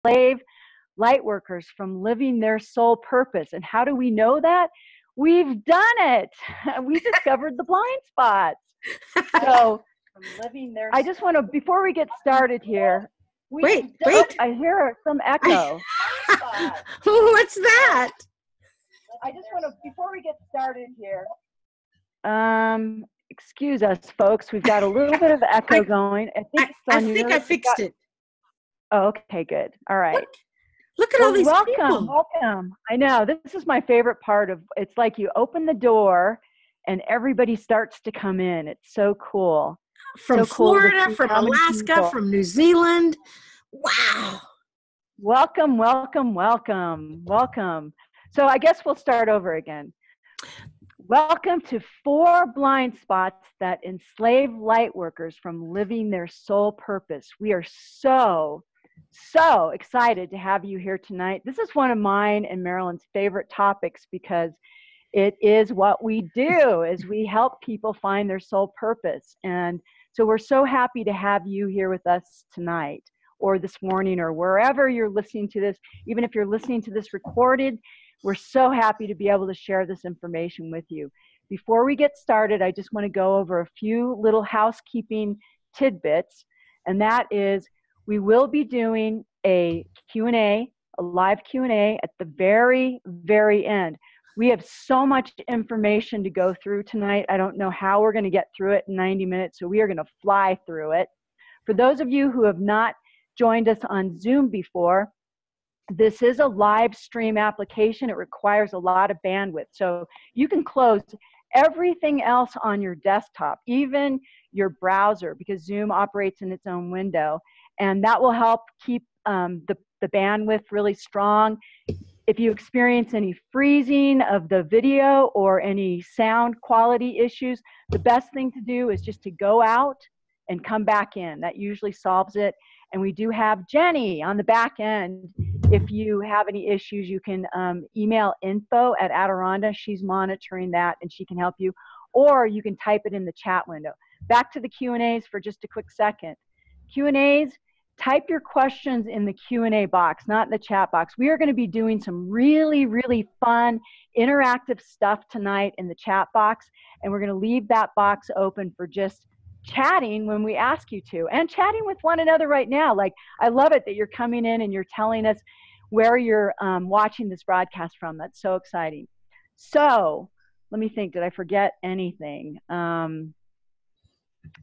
Enslave Lightworkers from living their soul purpose. And how do we know that? We've done it. We discovered the blind spots. So I just want to, before we get started here, wait. I hear some echo. What's that? I just want to, before we get started here, excuse us, folks. We've got a little bit of echo going. I think I fixed it. Oh, okay, good. All right. Look at all these people. Welcome. I know. This is my favorite part of, it's like you open the door and everybody starts to come in. It's so cool. From Florida, from Alaska, from New Zealand. Wow. Welcome, welcome, welcome, welcome. So I guess we'll start over again. Welcome to 4 blind spots that enslave lightworkers from living their soul purpose. We are so excited to have you here tonight. This is one of mine and Marilyn's favorite topics because it is what we do, is we help people find their soul purpose. And so we're so happy to have you here with us tonight or this morning or wherever you're listening to this. Even if you're listening to this recorded, we're so happy to be able to share this information with you. Before we get started, I just want to go over a few little housekeeping tidbits, and that is we will be doing a Q&A, a live Q&A at the very, very end. We have so much information to go through tonight. I don't know how we're going to get through it in 90 minutes, so we are going to fly through it. For those of you who have not joined us on Zoom before, this is a live stream application. It requires a lot of bandwidth. So you can close everything else on your desktop, even your browser, because Zoom operates in its own window. And that will help keep the bandwidth really strong. If you experience any freezing of the video or any sound quality issues, the best thing to do is just to go out and come back in. That usually solves it. And we do have Jenny on the back end. If you have any issues, you can email info@Adironda. She's monitoring that and she can help you. Or you can type it in the chat window. Back to the Q&As for just a quick second. Q&As, type your questions in the Q&A box, not in the chat box. We are going to be doing some really, really fun, interactive stuff tonight in the chat box. And we're going to leave that box open for just chatting when we ask you to, and chatting with one another right now. Like, I love it that you're coming in and you're telling us where you're watching this broadcast from. That's so exciting. So let me think, did I forget anything?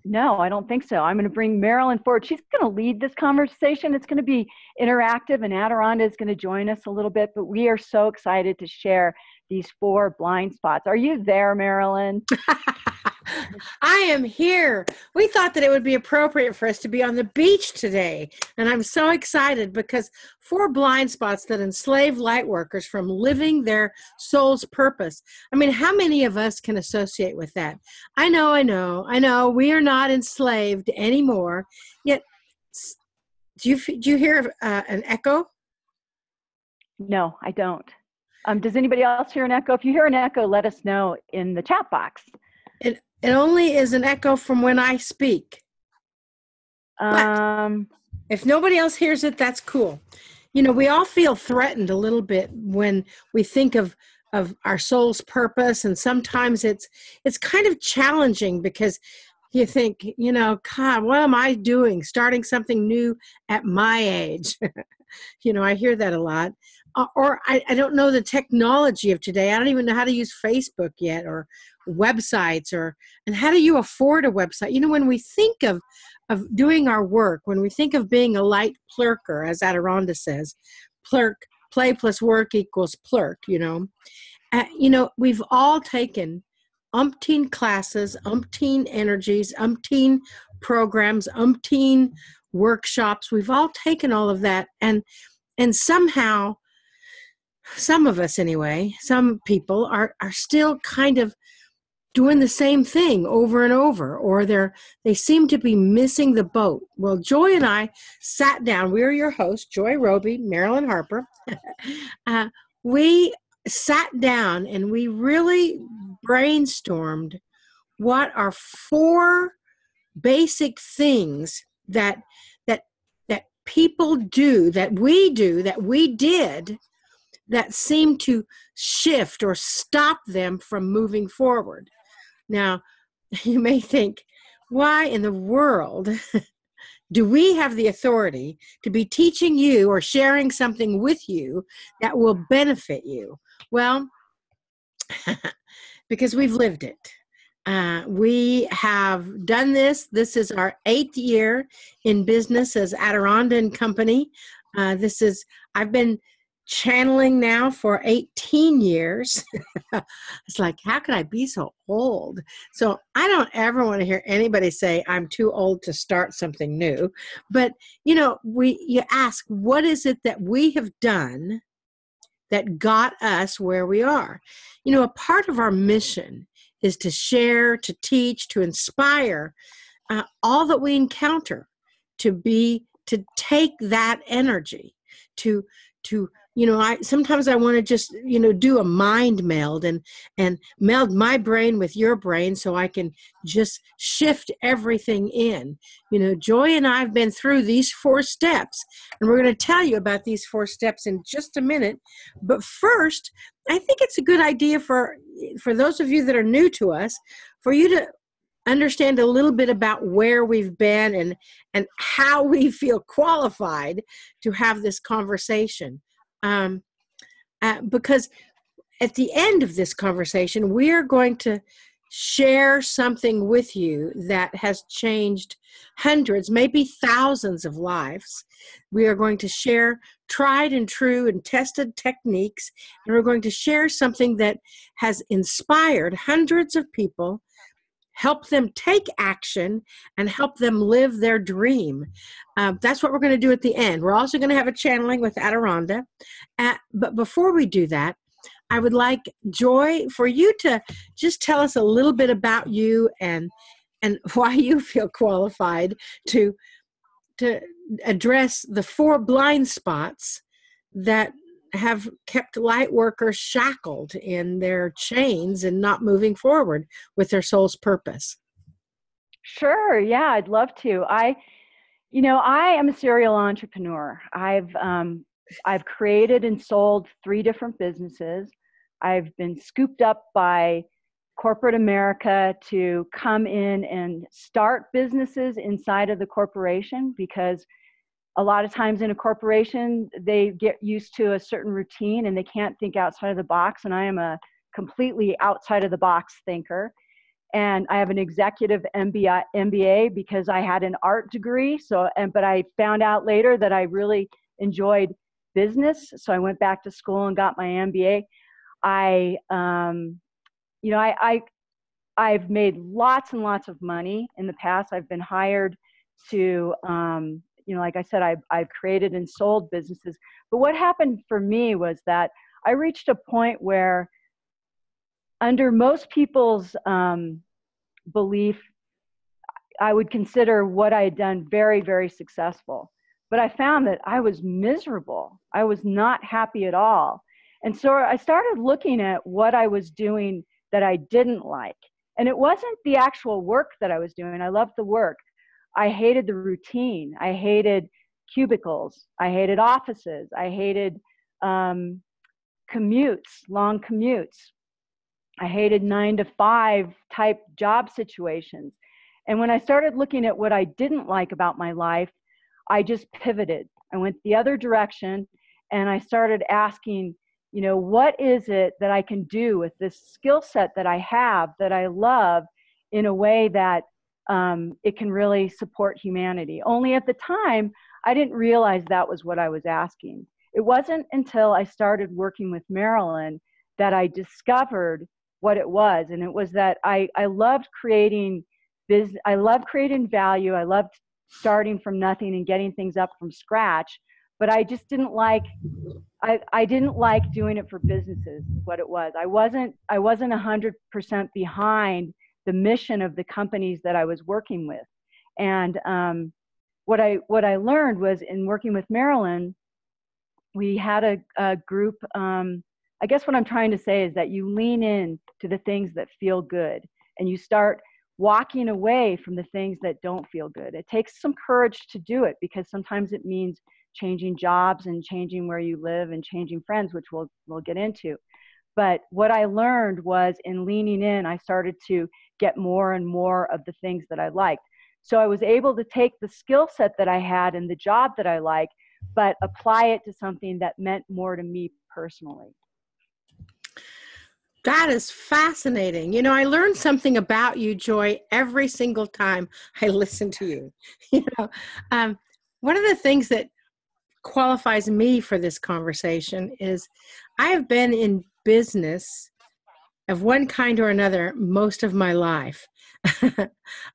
No, I don't think so. I'm going to bring Marilyn forward. She's going to lead this conversation. It's going to be interactive, and Adironda is going to join us a little bit, but we are so excited to share these 4 blind spots. Are you there, Marilyn? I am here. We thought that it would be appropriate for us to be on the beach today. And I'm so excited because 4 blind spots that enslave lightworkers from living their soul's purpose. I mean, how many of us can associate with that? I know. We are not enslaved anymore. Yet, do you hear an echo? No, I don't. Does anybody else hear an echo? If you hear an echo, let us know in the chat box. It only is an echo from when I speak. But if nobody else hears it, that's cool. You know, we all feel threatened a little bit when we think of our soul's purpose. And sometimes it's kind of challenging because you think, you know, God, what am I doing? Starting something new at my age. You know, I hear that a lot. Or I don't know the technology of today. I don't even know how to use Facebook yet, or websites, and how do you afford a website? You know, when we think of doing our work, when we think of being a light plurker, as Adironda says, plurk, play plus work equals plurk, you know, we've all taken umpteen classes, umpteen energies, umpteen programs, umpteen workshops. We've all taken all of that, and somehow, some of us anyway, some people are still kind of doing the same thing over and over, or they seem to be missing the boat. Well, Joy and I sat down. We are your hosts, Joy Roby, Marilyn Harper. We sat down and we really brainstormed what are 4 basic things that people do, that we did, that seem to shift or stop them from moving forward. Now, you may think, why in the world do we have the authority to be teaching you or sharing something with you that will benefit you? Well, because we've lived it. We have done this. This is our 8th year in business as Adironda and Company. I've been channeling now for 18 years. It's like, how could I be so old? So I don't ever want to hear anybody say I'm too old to start something new. But, you ask, what is it that we have done that got us where we are? A part of our mission is to share, to teach, to inspire all that we encounter, to take that energy, to sometimes I want to just, do a mind meld and meld my brain with your brain so I can just shift everything in. Joy and I have been through these 4 steps, and we're going to tell you about these 4 steps in just a minute. But first, I think it's a good idea for those of you that are new to us, for you to understand a little bit about where we've been and how we feel qualified to have this conversation. Because at the end of this conversation, we're going to share something with you that has changed hundreds, maybe thousands of lives. We are going to share tried and true and tested techniques, and we're going to share something that has inspired hundreds of people, help them take action, and help them live their dream. That's what we're going to do at the end. We're also going to have a channeling with Adironda. But before we do that, I would like, Joy, for you to just tell us a little bit about you and why you feel qualified to address the 4 blind spots that have kept Lightworkers shackled in their chains and not moving forward with their soul's purpose. Sure. Yeah, I'd love to. I am a serial entrepreneur. I've created and sold 3 different businesses. I've been scooped up by corporate America to come in and start businesses inside of the corporation, because a lot of times in a corporation, they get used to a certain routine and they can't think outside of the box. And I am a completely outside of the box thinker. And I have an executive MBA because I had an art degree. But I found out later that I really enjoyed business. So I went back to school and got my MBA. I've made lots and lots of money in the past. I've been hired to, like I said, I've created and sold businesses. But what happened for me was that I reached a point where, under most people's belief, I would consider what I had done very, very successful. But I found that I was miserable. I was not happy at all. And so I started looking at what I was doing that I didn't like. And it wasn't the actual work that I was doing. I loved the work. I hated the routine. I hated cubicles. I hated offices. I hated commutes, long commutes. I hated 9-to-5 type job situations. And when I started looking at what I didn't like about my life, I just pivoted. I went the other direction, and I started asking, what is it that I can do with this skill set that I have, that I love, in a way that it can really support humanity. Only at the time, I didn't realize that was what I was asking. It wasn't until I started working with Marilyn that I discovered what it was. And it was that I loved creating business. I loved creating value. I loved starting from nothing and getting things up from scratch. But I just didn't like, I didn't like doing it for businesses, is what it was. I wasn't 100% behind the mission of the companies that I was working with. And what I learned was, in working with Marilyn, we had a group. I guess what I'm trying to say is that you lean in to the things that feel good, and you start walking away from the things that don't feel good. It takes some courage to do it, because sometimes it means changing jobs and changing where you live and changing friends, which we'll get into. But what I learned was, in leaning in, I started to get more and more of the things that I liked. So I was able to take the skill set that I had and the job that I like, but apply it to something that meant more to me personally. That is fascinating. You know, I learned something about you, Joy, every single time I listen to you. You know, one of the things that qualifies me for this conversation is I have been in business of one kind or another most of my life.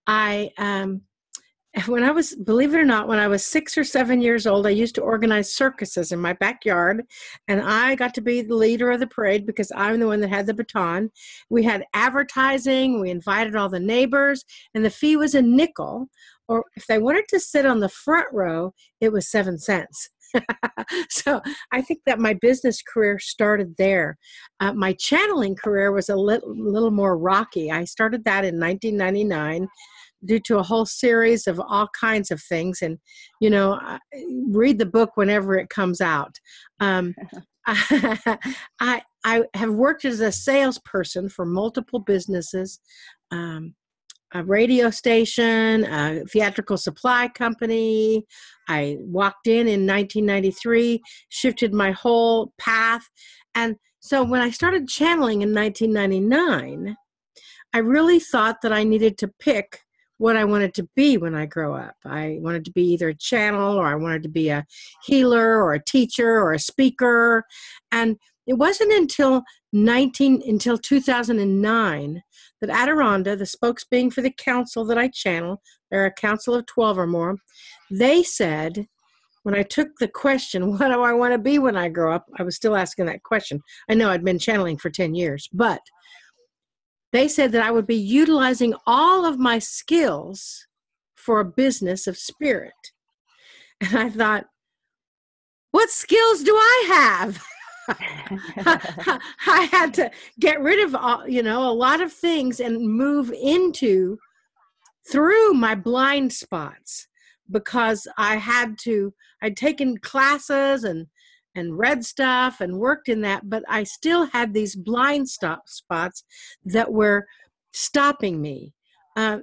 I when I was, believe it or not, when I was 6 or 7 years old, I used to organize circuses in my backyard, and I got to be the leader of the parade because I'm the one that had the baton. We had advertising, we invited all the neighbors, and the fee was a nickel, or if they wanted to sit on the front row, it was 7 cents. So I think that my business career started there. My channeling career was a little more rocky. I started that in 1999 due to a whole series of all kinds of things. And, you know, read the book whenever it comes out. I have worked as a salesperson for multiple businesses, a radio station, a theatrical supply company. I walked in 1993, shifted my whole path. And so when I started channeling in 1999, I really thought that I needed to pick what I wanted to be when I grow up. I wanted to be either a channel, or I wanted to be a healer or a teacher or a speaker. And it wasn't until 2009 that Adironda, the spokesbeing for the council that I channel, they're a council of 12 or more, they said, when I took the question, what do I want to be when I grow up? I was still asking that question. I know I'd been channeling for 10 years, but they said that I would be utilizing all of my skills for a business of spirit. And I thought, what skills do I have? I had to get rid of all, you know, a lot of things and move into through my blind spots, because I'd taken classes and read stuff and worked in that, but I still had these blind spots that were stopping me.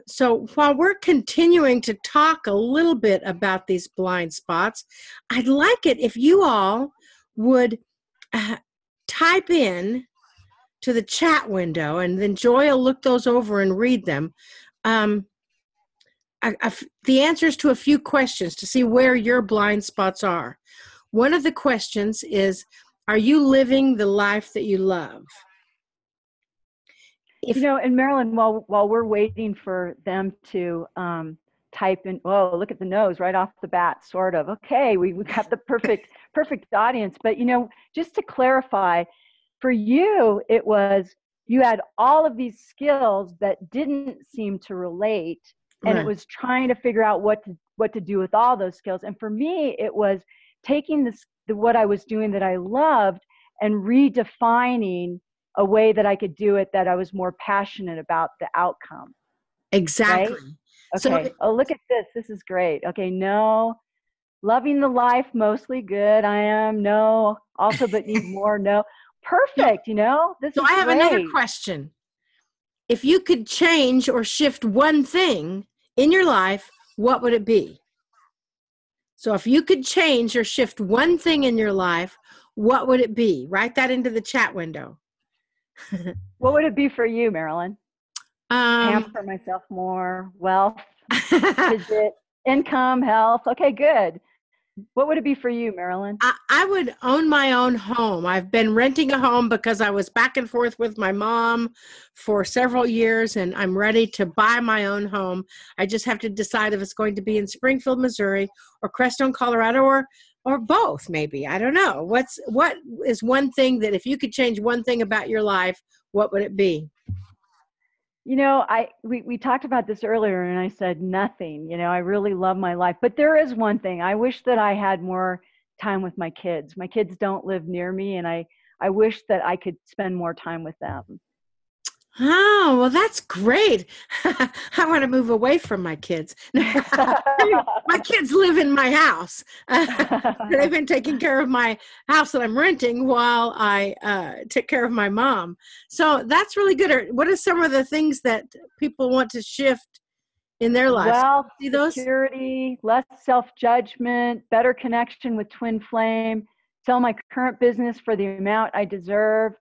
So while we're continuing to talk a little bit about these blind spots, I'd like it if you all would type in to the chat window, and then Joy will look those over and read them. The answers to a few questions to see where your blind spots are. One of the questions is, are you living the life that you love? You know, and Marilyn, while we're waiting for them to type in, oh, look at the nose right off the bat, sort of. Okay, we got the perfect audience. But, you know, just to clarify, for you, it was, you had all of these skills that didn't seem to relate, and Right. It was trying to figure out what to do with all those skills. And for me, it was taking what I was doing that I loved and redefining a way that I could do it that I was more passionate about the outcome. Exactly. Right? Okay. Oh, look at this. This is great. Okay. No. Loving the life, mostly good. I am. No. Also, but need more. No. Perfect. You know, this is I have great. another question. If you could change or shift one thing in your life, what would it be? So if you could change or shift one thing in your life, what would it be? Write that into the chat window. What would it be for you, Marilyn? Pamper myself more, wealth, visit, income, health. Okay, good. What would it be for you, Marilyn? I would own my own home. I've been renting a home because I was back and forth with my mom for several years, and I'm ready to buy my own home. I just have to decide if it's going to be in Springfield, Missouri, or Crestone, Colorado, or both, maybe. I don't know. What is one thing that if you could change one thing about your life, what would it be? You know, we talked about this earlier, and I said nothing. You know, I really love my life. But there is one thing. I wish that I had more time with my kids. My kids don't live near me, and I wish that I could spend more time with them. Oh, well, that's great. I want to move away from my kids. My kids live in my house. They've been taking care of my house that I'm renting while I take care of my mom. So that's really good. What are some of the things that people want to shift in their lives? Wealth, See those? security, less self-judgment, better connection with twin flame, sell my current business for the amount I deserve,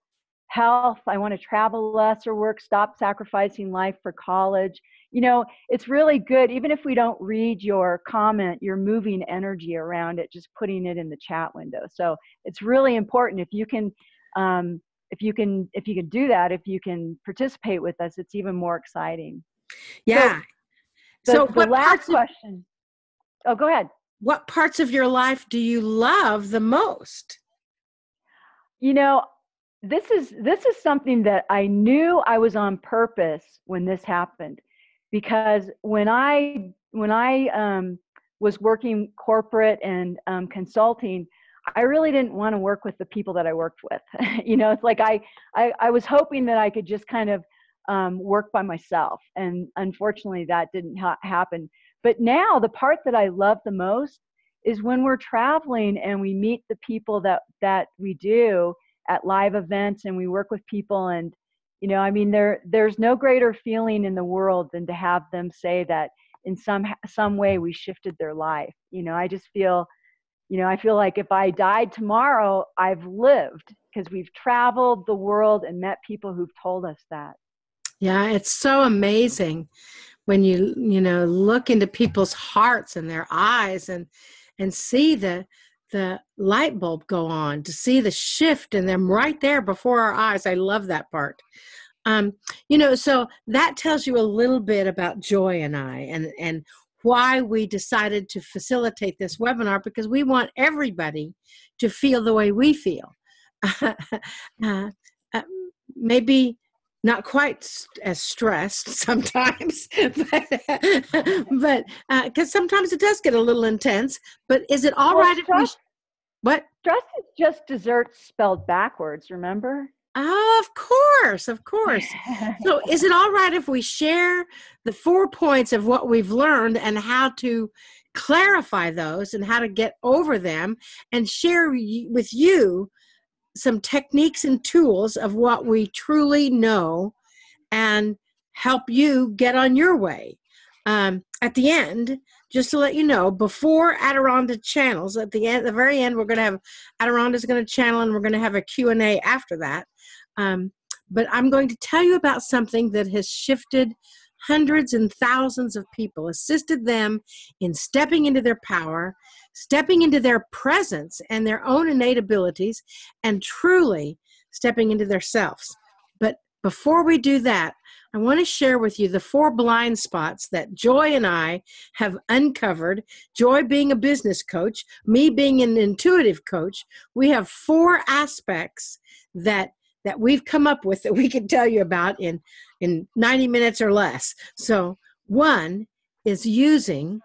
health, I want to travel less or work, stop sacrificing life for college. You know, it's really good. Even if we don't read your comment, you're moving energy around it, just putting it in the chat window. So it's really important. If you can do that, if you can participate with us, it's even more exciting. Yeah. So the last question. Oh, go ahead. What parts of your life do you love the most? You know, this is something that I knew I was on purpose when this happened, because when I was working corporate and consulting, I really didn't want to work with the people that I worked with. You know, it's like I was hoping that I could just kind of work by myself, and unfortunately that didn't happen. But now the part that I love the most is when we're traveling and we meet the people that we do at live events, and we work with people. And you know, I mean, there's no greater feeling in the world than to have them say that in some way we shifted their life. You know, I just feel, you know, I feel like if I died tomorrow, I've lived, because we've traveled the world and met people who've told us that. Yeah, it's so amazing when you look into people's hearts and their eyes and see the light bulb go on, to see the shift in them right there before our eyes. I love that part. So that tells you a little bit about Joy and I, and why we decided to facilitate this webinar, because we want everybody to feel the way we feel. Maybe not quite as stressed sometimes, but because sometimes it does get a little intense. But is it all right if we? What? Stress is just dessert spelled backwards, remember? Oh, of course, of course. So is it all right if we share the 4 points of what we've learned and how to clarify those and how to get over them, and share with you some techniques and tools of what we truly know, and help you get on your way? At the end, just to let you know, before Adironda channels, at the very end, we're going to have Adironda's going to channel, and we're going to have a Q&A after that. But I'm going to tell you about something that has shifted hundreds and thousands of people, assisted them in stepping into their power, stepping into their presence and their own innate abilities, and truly stepping into their selves. But before we do that, I want to share with you the 4 blind spots that Joy and I have uncovered. Joy being a business coach, me being an intuitive coach. We have 4 aspects that we've come up with that we can tell you about in 90 minutes or less. So one is using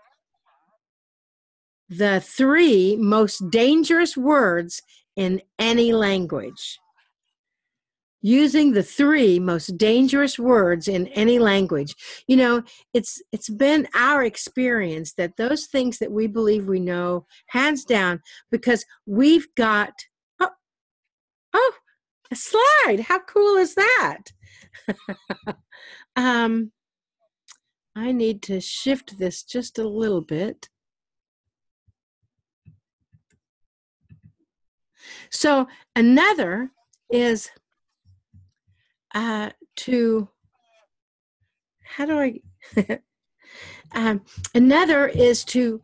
the 3 most dangerous words in any language. Using the 3 most dangerous words in any language. You know, it's been our experience that those things that we believe we know, hands down, because we've got, oh, a slide. How cool is that? I need to shift this just a little bit. So another is another is to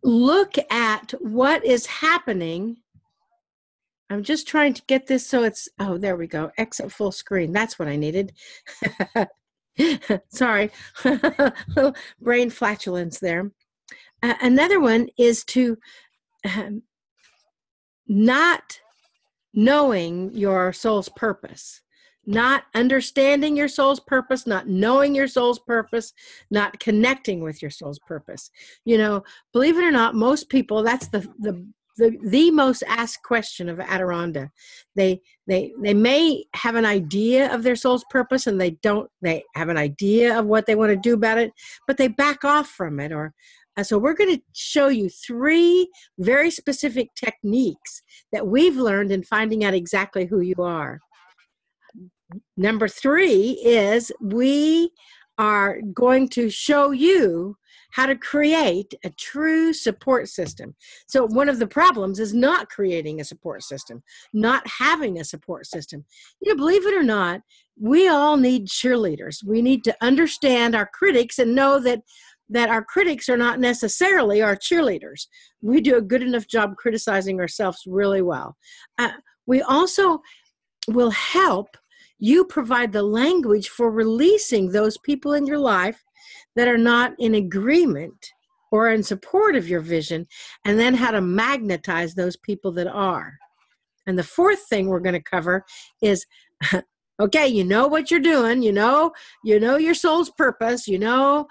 look at what is happening. I'm just trying to get this so it's, oh, there we go. Exit full screen. That's what I needed. Sorry. Little brain flatulence there. Another one is to not knowing your soul's purpose, not understanding your soul's purpose, not knowing your soul's purpose, not connecting with your soul's purpose. You know, believe it or not, most people, that's the the most asked question of Adironda. They may have an idea of their soul's purpose, and they have an idea of what they want to do about it, but they back off from it. Or so we're going to show you 3 very specific techniques that we've learned in finding out exactly who you are. Number 3 is we are going to show you how to create a true support system. So one of the problems is not creating a support system, not having a support system. You know, believe it or not, we all need cheerleaders. We need to understand our critics and know that our critics are not necessarily our cheerleaders. We do a good enough job criticizing ourselves really well. We also will help you provide the language for releasing those people in your life that are not in agreement or in support of your vision, and then how to magnetize those people that are. And the 4th thing we're going to cover is, okay, you know what you're doing, you know your soul's purpose, you know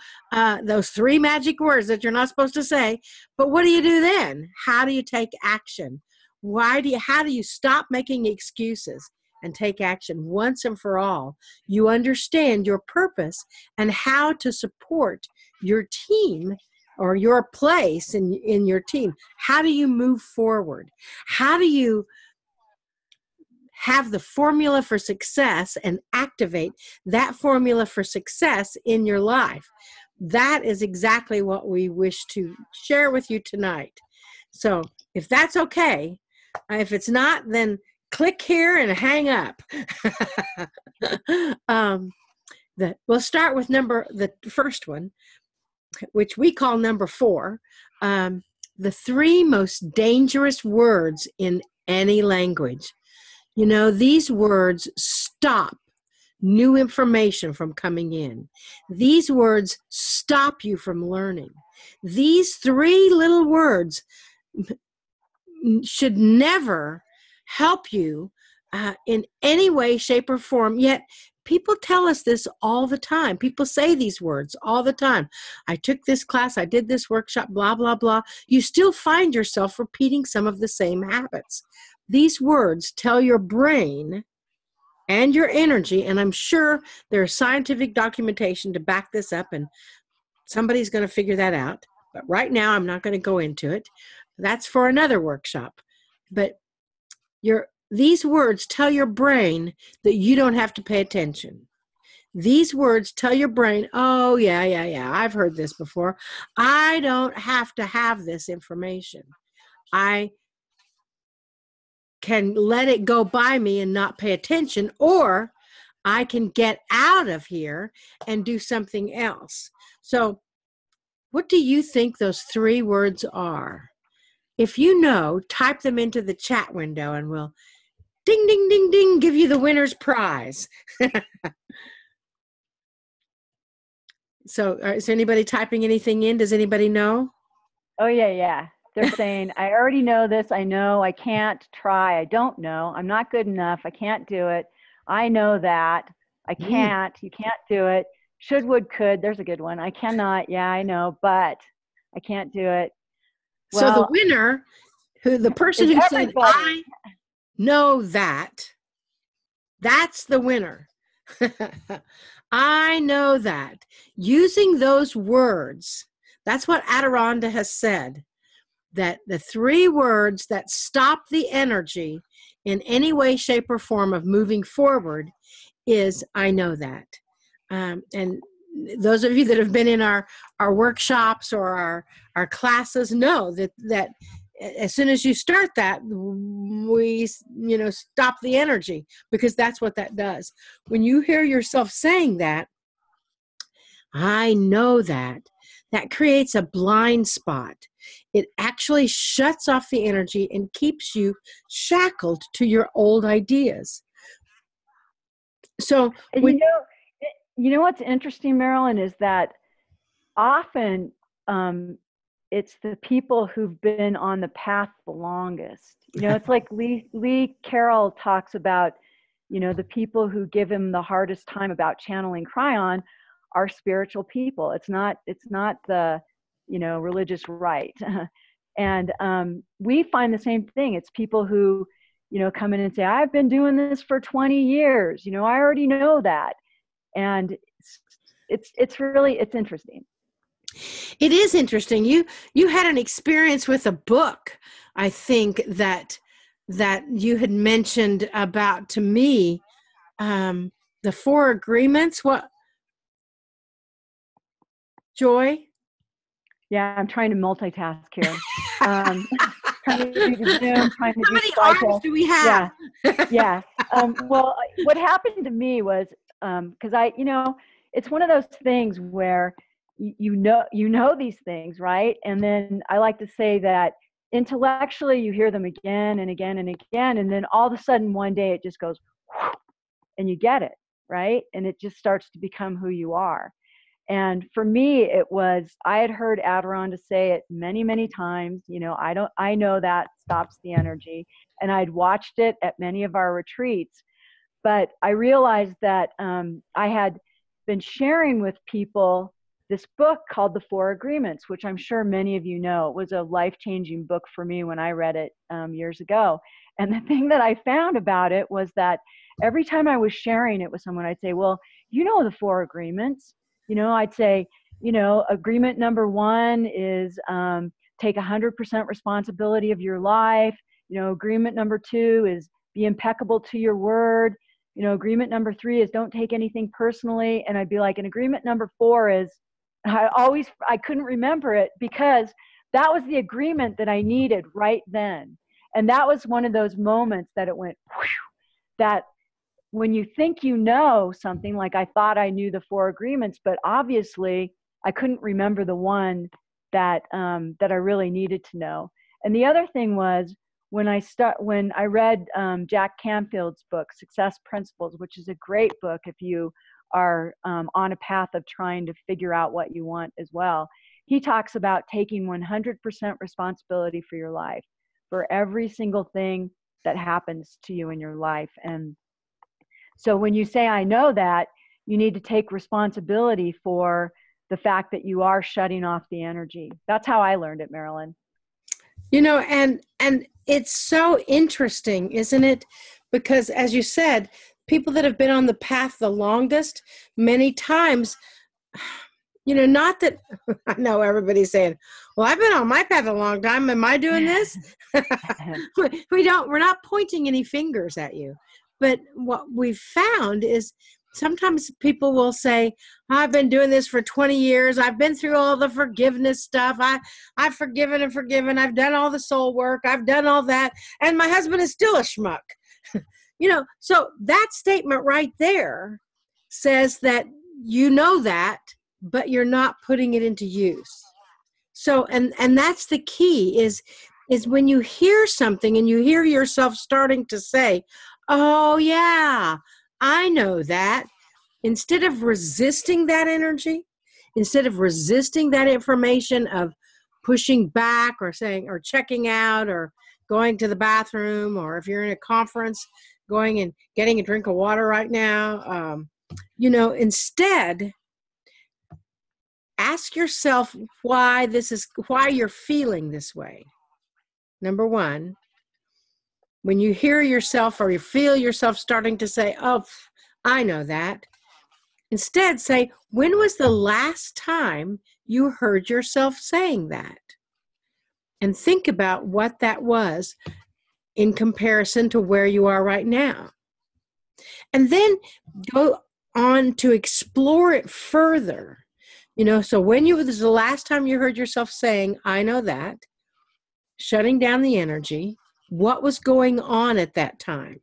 those 3 magic words that you're not supposed to say, but what do you do then? How do you take action? How do you stop making excuses and take action once and for all? You understand your purpose and how to support your team or your place in your team. How do you move forward? How do you have the formula for success and activate that formula for success in your life? That is exactly what we wish to share with you tonight. So if that's okay, if it's not, then click here and hang up. We'll start with the first one, which we call number 4. The 3 most dangerous words in any language. You know, these words stop new information from coming in. These words stop you from learning. These 3 little words should never help you in any way, shape, or form. Yet people tell us this all the time. People say these words all the time. I took this class, I did this workshop, blah, blah, blah. You still find yourself repeating some of the same habits. These words tell your brain and your energy, and I'm sure there's scientific documentation to back this up, and somebody's going to figure that out. But right now, I'm not going to go into it. That's for another workshop. But these words tell your brain that you don't have to pay attention. These words tell your brain, oh, yeah, I've heard this before. I don't have to have this information. I can let it go by me and not pay attention, or I can get out of here and do something else. So what do you think those 3 words are? If you know, type them into the chat window and we'll ding, ding, ding, ding, give you the winner's prize. So is anybody typing anything in? Does anybody know? Oh, yeah. They're saying, I already know this. I know. I can't try. I don't know. I'm not good enough. I can't do it. I know that. I can't. You can't do it. Should, would, could. There's a good one. I cannot. Yeah, I know, but I can't do it. Well, so the winner, the person who said, I know that, that's the winner. I know that. Using those words, that's what Adironda has said, that the 3 words that stop the energy in any way, shape, or form of moving forward is, I know that. And those of you that have been in our workshops or our classes know that as soon as you start that, we stop the energy, because that's what that does. When you hear yourself saying that, I know that creates a blind spot. It actually shuts off the energy and keeps you shackled to your old ideas. So you know what's interesting, Marilyn, is that often it's the people who've been on the path the longest. It's like Lee Carroll talks about, the people who give him the hardest time about channeling Cryon are spiritual people. It's not the, religious right. And we find the same thing. It's people who, come in and say, I've been doing this for 20 years. I already know that. And it's really interesting. It is interesting. You had an experience with a book, I think, that you had mentioned about to me, the Four Agreements. What, Joy? Yeah, I'm trying to multitask here. Trying to do the Zoom, trying to How many arms do we have? Yeah. Well, what happened to me was, because it's one of those things where you know these things, right? And then I like to say that intellectually you hear them again and again and again, and then all of a sudden one day it just goes, whoosh, and you get it, right? And it just starts to become who you are. And for me, it was, I had heard Adirondack say it many, many times, I know that stops the energy. And I'd watched it at many of our retreats, but I realized that I had been sharing with people this book called The Four Agreements, which I'm sure many of you know. It was a life-changing book for me when I read it years ago. And the thing that I found about it was that every time I was sharing it with someone, I'd say, well, the Four Agreements. I'd say, agreement number one is take 100% responsibility of your life. Agreement number two is be impeccable to your word. Agreement number three is don't take anything personally. And I'd be like, and agreement number four is, I couldn't remember it because that was the agreement that I needed right then. And that was one of those moments that it went, whew, that when you think something, like I thought I knew the Four Agreements, but obviously I couldn't remember the one that I really needed to know. And the other thing was when I read Jack Canfield's book, Success Principles, which is a great book if you are on a path of trying to figure out what you want as well. He talks about taking 100% responsibility for your life, for every single thing that happens to you in your life. And so when you say, I know that, you need to take responsibility for the fact that you are shutting off the energy. That's how I learned it, Marilyn. And it's so interesting, isn't it? Because as you said, people that have been on the path the longest, many times, not that I know everybody's saying, well, I've been on my path a long time. Am I doing this? We're not pointing any fingers at you. But what we've found is sometimes people will say, I've been doing this for 20 years. I've been through all the forgiveness stuff. I've forgiven and forgiven. I've done all the soul work. I've done all that. And my husband is still a schmuck. So that statement right there says that that, but you're not putting it into use. So, and that's the key is when you hear something and you hear yourself starting to say, oh yeah, I know that. Instead of resisting that energy, instead of resisting that information of pushing back or saying, or checking out or going to the bathroom, or if you're in a conference, going and getting a drink of water right now, instead ask yourself why you're feeling this way. Number one, when you hear yourself or you feel yourself starting to say, oh, I know that, instead say, when was the last time you heard yourself saying that? And think about what that was in comparison to where you are right now. And then go on to explore it further. So when was the last time you heard yourself saying, I know that, shutting down the energy, what was going on at that time?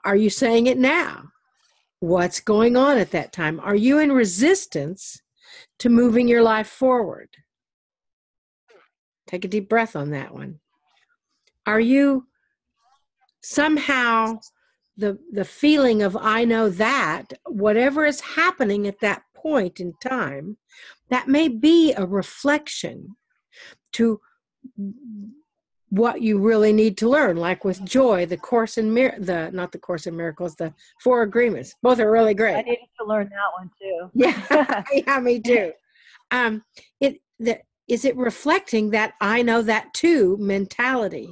Are you saying it now? What's going on at that time? Are you in resistance to moving your life forward? Take a deep breath on that one. Are you somehow the feeling of I know that, whatever is happening at that point in time, that may be a reflection to what you really need to learn, like with Joy, the Course in not the Course in Miracles, the Four Agreements. Both are really great. I needed to learn that one too. Yeah, yeah, me too. is it reflecting that I know that too mentality?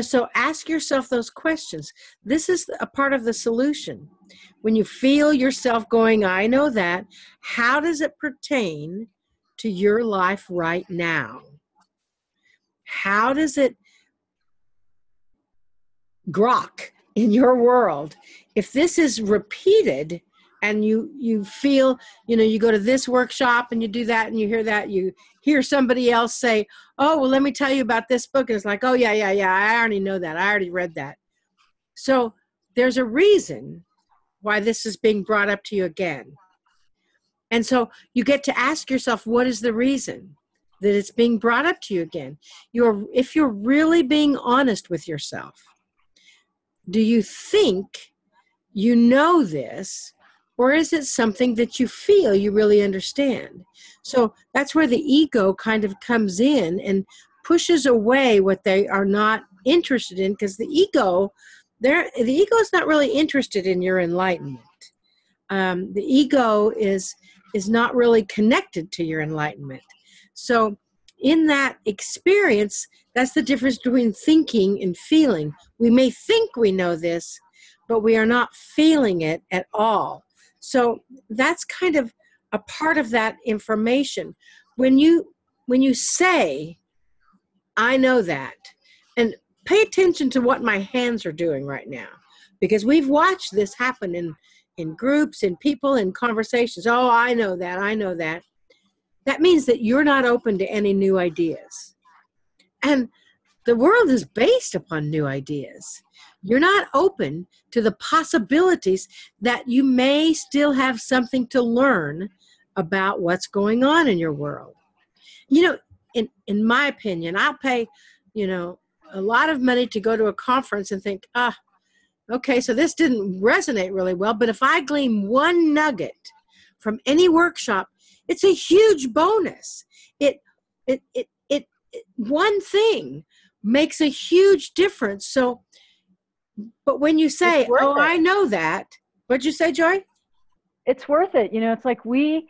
So ask yourself those questions. This is a part of the solution. When you feel yourself going, I know that, how does it pertain to your life right now? How does it grok in your world? If this is repeated and you feel, you go to this workshop and you do that and you hear that, you hear somebody else say, oh, well, let me tell you about this book. And it's like, oh, yeah, I already know that. I already read that. So there's a reason why this is being brought up to you again. And so you get to ask yourself, what is the reason that it's being brought up to you again? If you're really being honest with yourself, do you think you know this, or is it something that you feel you really understand? So that's where the ego kind of comes in and pushes away what they are not interested in, because the ego is not really interested in your enlightenment. The ego is not really connected to your enlightenment. So in that experience, that's the difference between thinking and feeling. We may think we know this, but we are not feeling it at all. So that's kind of a part of that information. When you say, I know that, and pay attention to what my hands are doing right now, because we've watched this happen in groups, in people, in conversations. Oh, I know that, I know that. That means that you're not open to any new ideas. And the world is based upon new ideas. You're not open to the possibilities that you may still have something to learn about what's going on in your world. In my opinion, I'll pay, a lot of money to go to a conference and think, okay, so this didn't resonate really well, but if I glean one nugget from any workshop, it's a huge bonus. One thing makes a huge difference. So, but when you say, oh, I know that, what'd you say, Joy? It's worth it. It's like we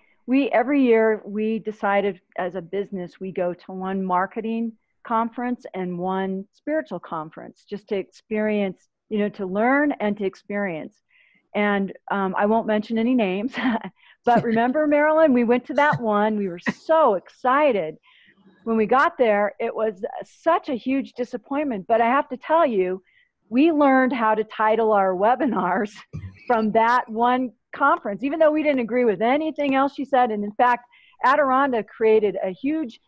every year we decided as a business, we go to one marketing conference and one spiritual conference just to experience, to learn and to experience. And I won't mention any names, but remember, Marilyn, we went to that one. We were so excited. When we got there, it was such a huge disappointment. But I have to tell you, we learned how to title our webinars from that one conference, even though we didn't agree with anything else she said. And in fact, Adironda created a huge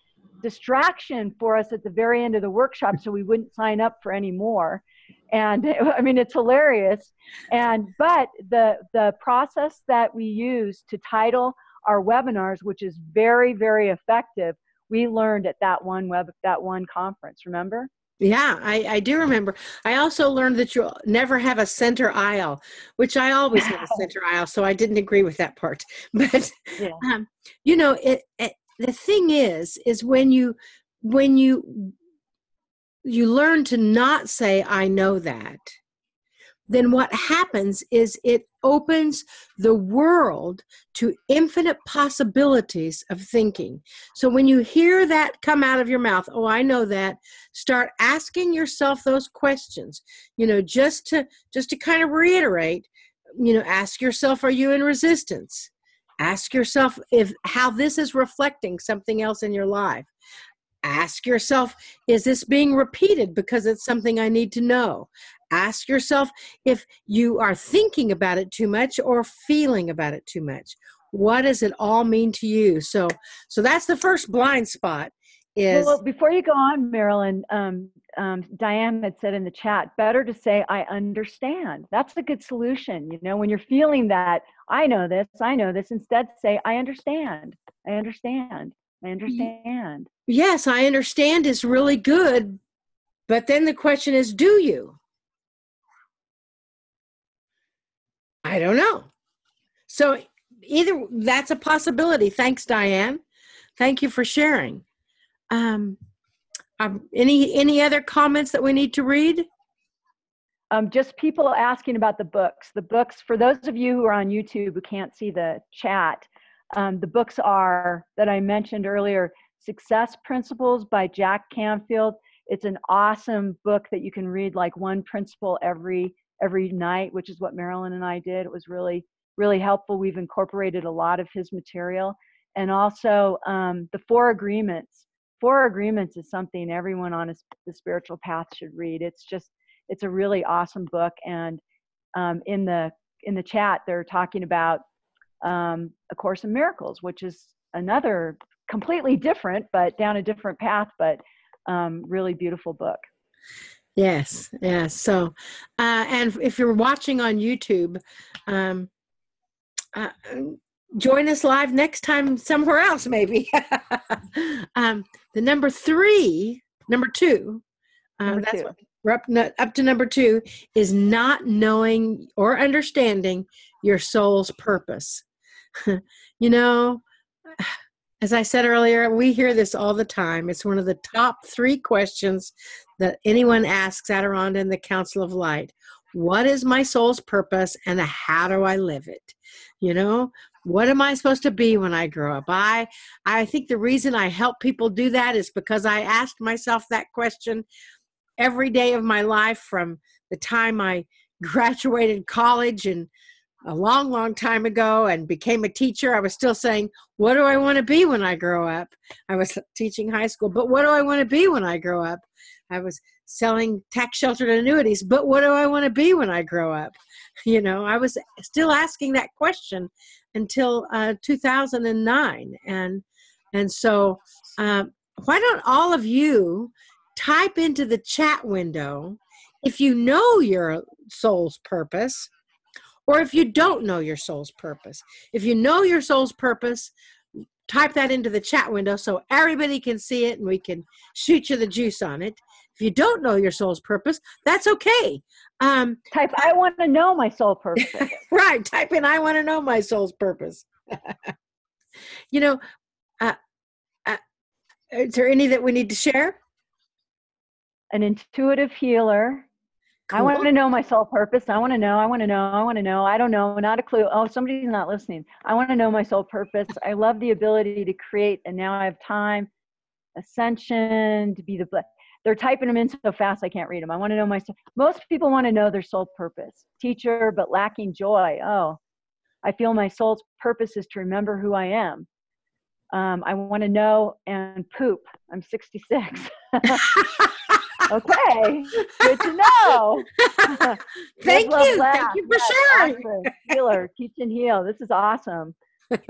distraction for us at the very end of the workshop so we wouldn't sign up for any more. And I mean, it's hilarious. But the process that we use to title our webinars, which is very, very effective, we learned at that one conference, remember? Yeah, I do remember. I also learned that you never have a center aisle, which I always have a center aisle, so I didn't agree with that part. But, yeah. The thing is when you learn to not say, I know that, then what happens is it opens the world to infinite possibilities of thinking. So when you hear that come out of your mouth, oh, I know that, start asking yourself those questions, just to kind of reiterate, ask yourself, are you in resistance? Ask yourself how this is reflecting something else in your life. Ask yourself, is this being repeated because it's something I need to know? Ask yourself if you are thinking about it too much or feeling about it too much. What does it all mean to you? So that's the first blind spot. Well, before you go on, Marilyn, Diane had said in the chat, better to say, I understand. That's a good solution. When you're feeling that, I know this, instead say, I understand. I understand. I understand. Yes, I understand is really good. But then the question is, do you? I don't know. So either that's a possibility. Thanks, Diane. Thank you for sharing. Any other comments that we need to read? Just people asking about the books. The books, for those of you who are on YouTube who can't see the chat, the books are, that I mentioned earlier, Success Principles by Jack Canfield. It's an awesome book that you can read like one principle every night, which is what Marilyn and I did. It was really, really helpful. We've incorporated a lot of his material. And also the Four Agreements. Four Agreements is something everyone on the spiritual path should read. It's a really awesome book. And in the chat, they're talking about A Course in Miracles, which is another completely different, but down a different path, but really beautiful book. Yes. So, and if you're watching on YouTube, join us live next time somewhere else, maybe. The number two, that's what we're up to. Number 2 is not knowing or understanding your soul's purpose. You know, as I said earlier, we hear this all the time. It's one of the top 3 questions that anyone asks Adironda in the Council of Light. What is my soul's purpose and how do I live it? You know, what am I supposed to be when I grow up? I think the reason I help people do that is because I asked myself that question every day of my life from the time I graduated college and a long, long time ago and became a teacher. I was still saying, what do I want to be when I grow up? I was teaching high school, but what do I want to be when I grow up? I was selling tax-sheltered annuities, but what do I want to be when I grow up? You know, I was still asking that question until 2009. And so why don't all of you type into the chat window if you know your soul's purpose, or if you don't know your soul's purpose. If you know your soul's purpose, type that into the chat window so everybody can see it and we can shoot you the juice on it. If you don't know your soul's purpose, that's okay. Type, I want to know my soul purpose. Right. Type in, I want to know my soul's purpose. You know, is there any that we need to share? An intuitive healer. Cool. I want to know my soul purpose. I want to know. I don't know. Not a clue. Oh, somebody's not listening. I want to know my soul purpose. I love the ability to create, and now I have time. Ascension, to be the... They're typing them in so fast I can't read them. I want to know my... Most people want to know their soul purpose. Teacher, but lacking joy. Oh, I feel my soul's purpose is to remember who I am. I want to know and poop. I'm 66. Okay, good to know. Thank you for sharing. Healer, teach and heal. This is awesome.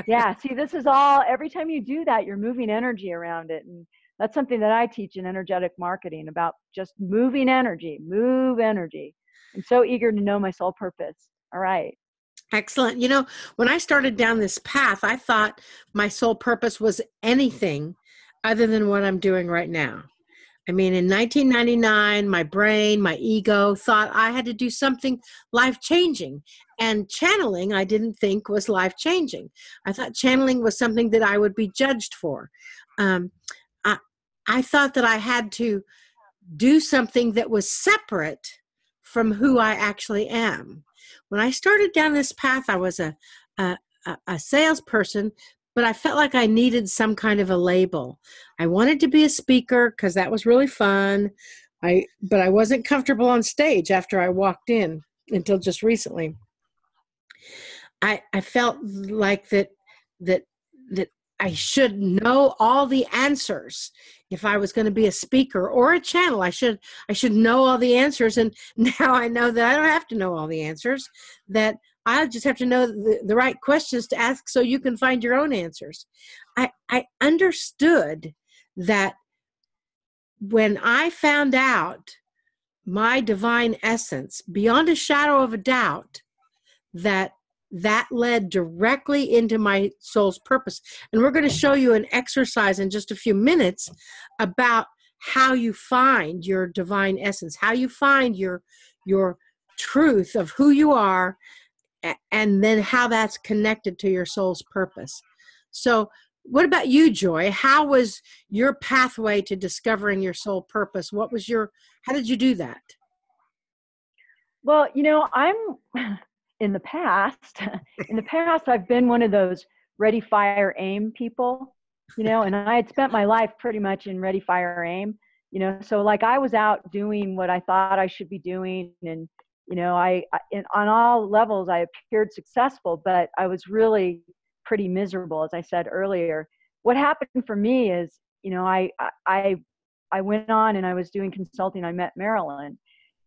Yeah, see, this is all, every time you do that, you're moving energy around it. And that's something that I teach in energetic marketing, about just moving energy, move energy. I'm so eager to know my soul purpose. All right. Excellent. You know, when I started down this path, I thought my soul purpose was anything other than what I'm doing right now. I mean, in 1999, my brain, my ego thought I had to do something life-changing. And channeling, I didn't think was life-changing. I thought channeling was something that I would be judged for. I thought that I had to do something that was separate from who I actually am. When I started down this path, I was a salesperson, but I felt like I needed some kind of a label. I wanted to be a speaker because that was really fun. But I wasn't comfortable on stage after I walked in until just recently. I felt like that I should know all the answers. If I was going to be a speaker or a channel, I should know all the answers. And now I know that I don't have to know all the answers, that I just have to know the right questions to ask so you can find your own answers. I understood that when I found out my divine essence, beyond a shadow of a doubt, that led directly into my soul's purpose. And we're going to show you an exercise in just a few minutes about how you find your divine essence, how you find your truth of who you are, and then how that's connected to your soul's purpose. So what about you, Joy? How was your pathway to discovering your soul purpose? How did you do that? Well, you know, in the past, I've been one of those ready, fire, aim people. and I had spent my life pretty much in ready, fire, aim, so like I was out doing what I thought I should be doing. And, on all levels, I appeared successful, but I was really pretty miserable, as I said earlier. What happened for me is, I went on and I was doing consulting. I met Marilyn,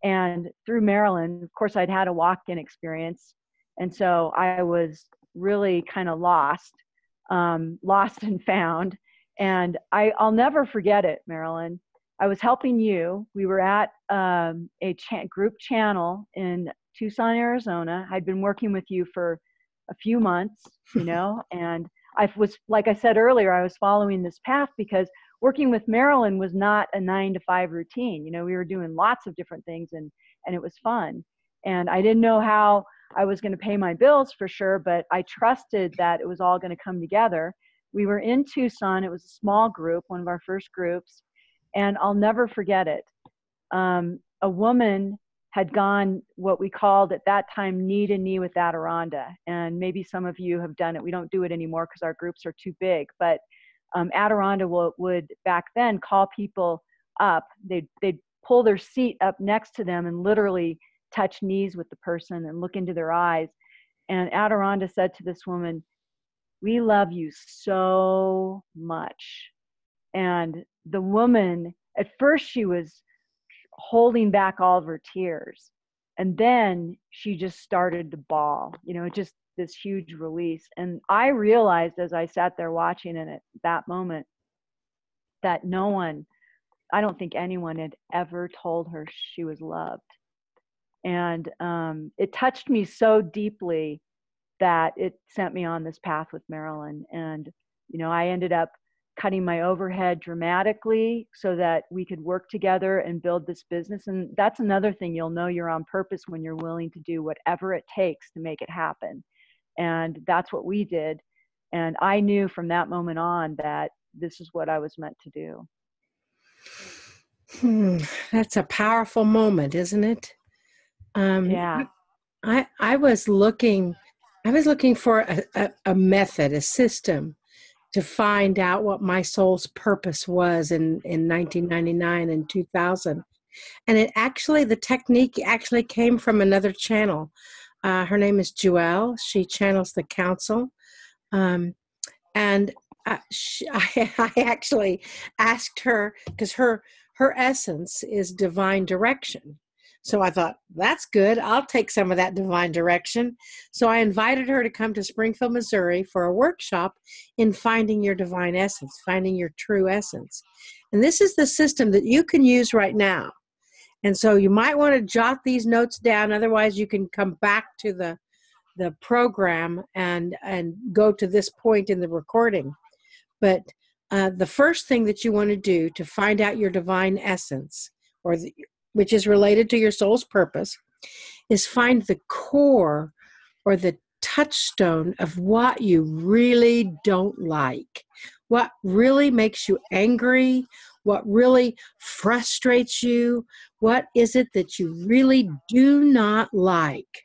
and through Marilyn, of course, I'd had a walk-in experience. And so I was really kind of lost and found. And I'll never forget it, Marilyn. I was helping you. We were at a group channel in Tucson, Arizona. I'd been working with you for a few months, and I was, like I said earlier, I was following this path because working with Marilyn was not a 9-to-5 routine. We were doing lots of different things, and it was fun. And I didn't know how I was going to pay my bills for sure, but I trusted that it was all going to come together. We were in Tucson. It was a small group, one of our first groups, and I'll never forget it. A woman had gone what we called at that time knee to knee with Adironda, and maybe some of you have done it. We don't do it anymore because our groups are too big, but Adironda would back then call people up. They'd pull their seat up next to them and literally touch knees with the person and look into their eyes. And Adironda said to this woman, "We love you so much." And the woman, at first she was holding back all of her tears. And then she just started to bawl, just this huge release. And I realized as I sat there watching it at that moment that I don't think anyone had ever told her she was loved. And it touched me so deeply that it sent me on this path with Marilyn. And, I ended up cutting my overhead dramatically so that we could work together and build this business. And that's another thing you'll know you're on purpose when you're willing to do whatever it takes to make it happen. And that's what we did. And I knew from that moment on that this is what I was meant to do. That's a powerful moment, isn't it? Yeah. I was looking for a method, a system to find out what my soul's purpose was in 1999 and 2000. And the technique actually came from another channel. Her name is Jewel. She channels the council. I actually asked her, because her essence is divine direction. So I thought, that's good. I'll take some of that divine direction. So I invited her to come to Springfield, Missouri for a workshop in finding your divine essence, finding your true essence. And this is the system that you can use right now. And so you might want to jot these notes down. Otherwise, you can come back to the program and go to this point in the recording. But the first thing that you want to do to find out your divine essence, which is related to your soul's purpose, is find the core or the touchstone of what you really don't like, what really makes you angry, what really frustrates you, what is it that you really do not like.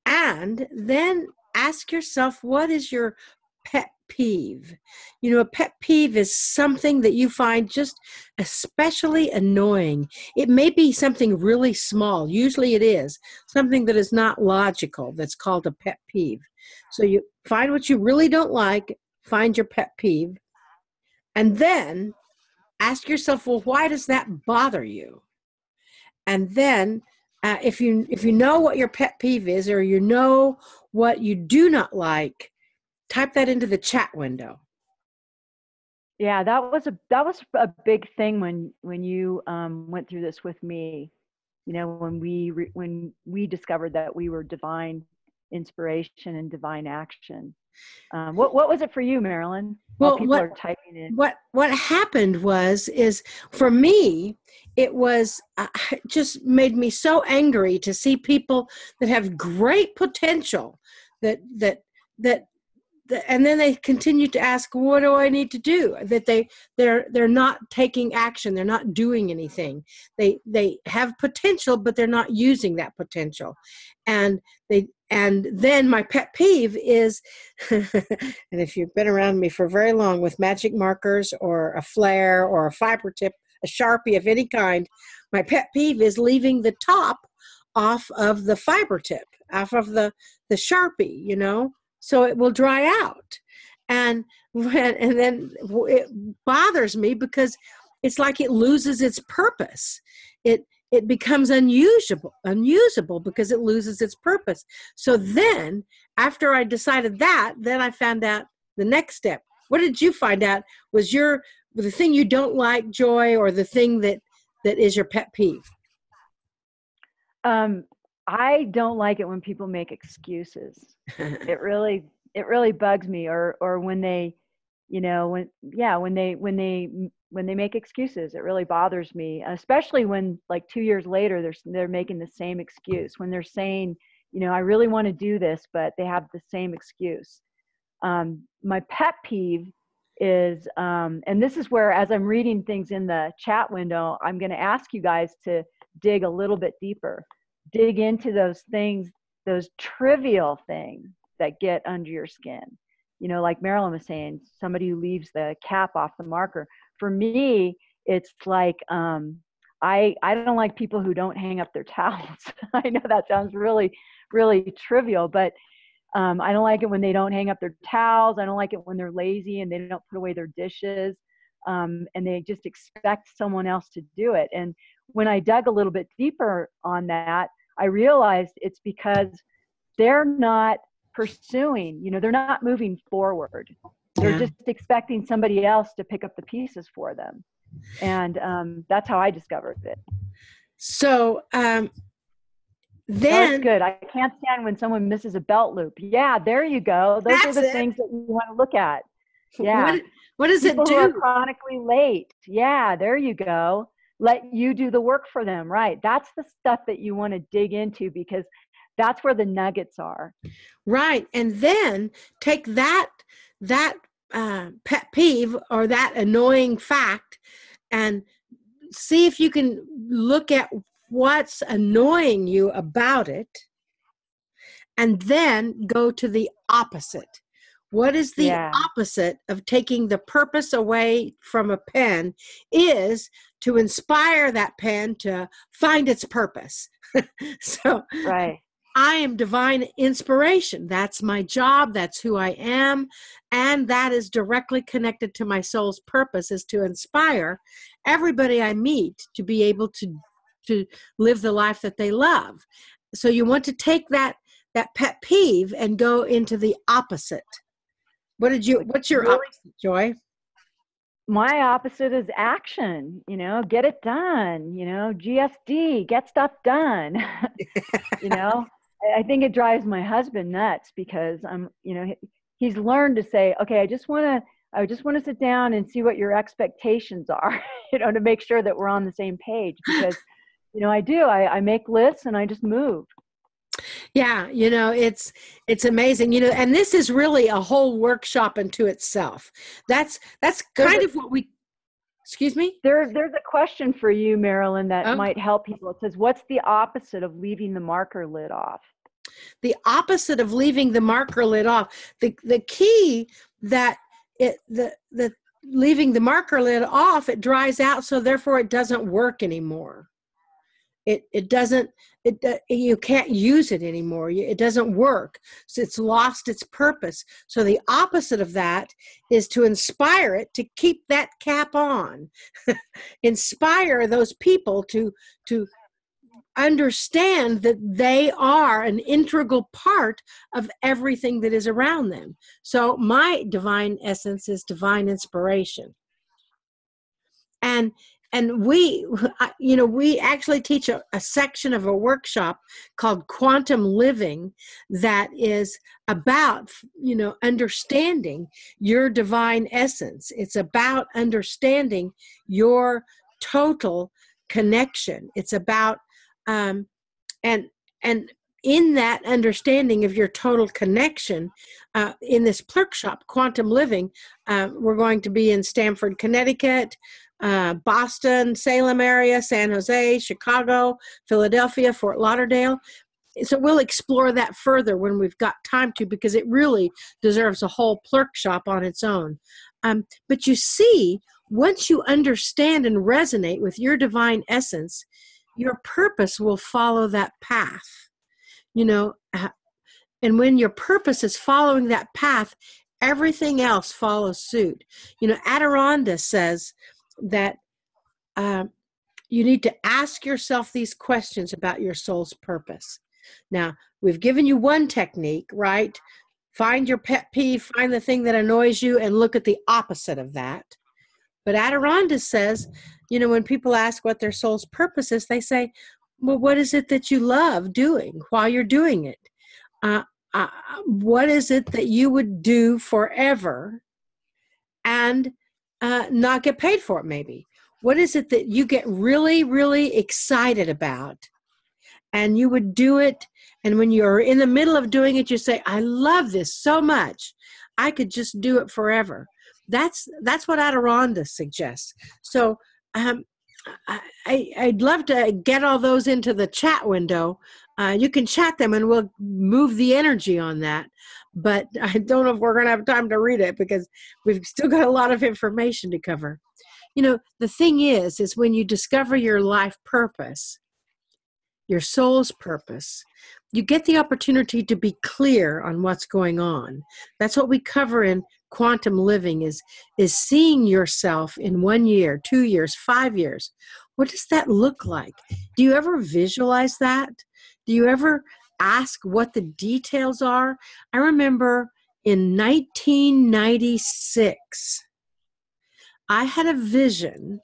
And then ask yourself, what is your pet peeve? A pet peeve is something that you find just especially annoying. It may be something really small. Usually it is something that is not logical. That's called a pet peeve. So you find what you really don't like, find your pet peeve, and then ask yourself, well, why does that bother you? And then if you know what your pet peeve is, or you know what you do not like, type that into the chat window. Yeah, that was a big thing when you went through this with me. When we discovered that we were divine inspiration and divine action. What was it for you, Marilyn? Well, people are typing in. What happened is for me, it was just made me so angry to see people that have great potential that and then they continue to ask, what do I need to do? That they're not taking action. They're not doing anything. They have potential, but they're not using that potential. And then my pet peeve is, and if you've been around me for very long with magic markers or a flare or a fiber tip, a Sharpie of any kind, my pet peeve is leaving the top off of the fiber tip, off of the Sharpie, so it will dry out. And then it bothers me because it's like it loses its purpose. It becomes unusable because it loses its purpose. So then, after I decided that, then I found out the next step. What did you find out was the thing you don't like, Joy, or the thing that is your pet peeve? I don't like it when people make excuses. It really bugs me, or when they, when they make excuses, it really bothers me, especially when like 2 years later they're making the same excuse, when they're saying, I really want to do this, but they have the same excuse. My pet peeve is, and this is where, as I'm reading things in the chat window, I'm going to ask you guys to dig a little bit deeper. Dig into those things, those trivial things that get under your skin. Like Marilyn was saying, somebody who leaves the cap off the marker. For me, it's like, I don't like people who don't hang up their towels. I know that sounds really, really trivial, but I don't like it when they don't hang up their towels. I don't like it when they're lazy and they don't put away their dishes, and they just expect someone else to do it. And when I dug a little bit deeper on that, I realized it's because they're not pursuing, they're not moving forward. They're just expecting somebody else to pick up the pieces for them. And that's how I discovered it. So then that's good. I can't stand when someone misses a belt loop. Yeah, there you go. Those are the things that you want to look at. Yeah. What does People it do? who are chronically late. Yeah, there you go. Let you do the work for them. Right. That's the stuff that you want to dig into, because that's where the nuggets are. Right. And then take that pet peeve or that annoying fact and see if you can look at what's annoying you about it, and then go to the opposite. What is the opposite of taking the purpose away from a pen? Is to inspire that pen to find its purpose. So right. I am divine inspiration. That's my job. That's who I am. And that is directly connected to my soul's purpose, is to inspire everybody I meet to be able to live the life that they love. So you want to take that pet peeve and go into the opposite. What's your opposite, Joy? My opposite is action, get it done, GSD, get stuff done. I think it drives my husband nuts because he's learned to say, okay, I just want to sit down and see what your expectations are, to make sure that we're on the same page, because, I make lists and I just move. Yeah, it's amazing, and this is really a whole workshop unto itself. That's kind of what we, excuse me? There's a question for you, Marilyn, that might help people. It says, what's the opposite of leaving the marker lid off? The opposite of leaving the marker lid off. The key that the leaving the marker lid off, it dries out, so therefore it doesn't work anymore. You can't use it anymore. It doesn't work. So it's lost its purpose. So the opposite of that is to inspire it to keep that cap on. Inspire those people to understand that they are an integral part of everything that is around them. So my divine essence is divine inspiration. And we actually teach a section of a workshop called Quantum Living that is about, understanding your divine essence. It's about understanding your total connection. It's about, and in that understanding of your total connection, in this Plurk Shop, Quantum Living, we're going to be in Stamford, Connecticut, Boston, Salem area, San Jose, Chicago, Philadelphia, Fort Lauderdale. So we'll explore that further when we've got time to, because it really deserves a whole Plurk Shop on its own. But you see, once you understand and resonate with your divine essence, your purpose will follow that path. And when your purpose is following that path, everything else follows suit. Adironda says that you need to ask yourself these questions about your soul's purpose. Now, we've given you one technique, right? Find your pet peeve, find the thing that annoys you, and look at the opposite of that. But Adironda says, when people ask what their soul's purpose is, they say, well, what is it that you love doing while you're doing it? What is it that you would do forever and not get paid for it, maybe? What is it that you get really, really excited about and you would do it, and when you're in the middle of doing it, you say, I love this so much, I could just do it forever. That's what Adironda suggests. So I'd love to get all those into the chat window. You can chat them and we'll move the energy on that. But I don't know if we're going to have time to read it because we've still got a lot of information to cover. The thing is when you discover your life purpose, your soul's purpose, you get the opportunity to be clear on what's going on. That's what we cover in Quantum Living, is seeing yourself in 1 year, 2 years, 5 years. What does that look like? Do you ever visualize that? Do you ever ask what the details are? I remember in 1996, I had a vision.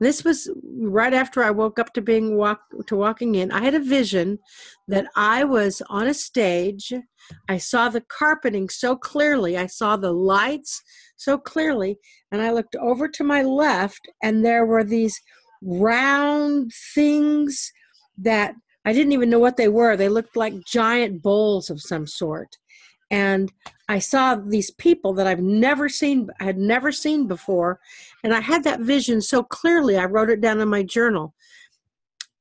This was right after I woke up to walking in. I had a vision that I was on a stage. I saw the carpeting so clearly. I saw the lights so clearly. And I looked over to my left, and there were these round things that I didn't even know what they were. They looked like giant bowls of some sort. And I saw these people that I had never seen before. And I had that vision so clearly, I wrote it down in my journal.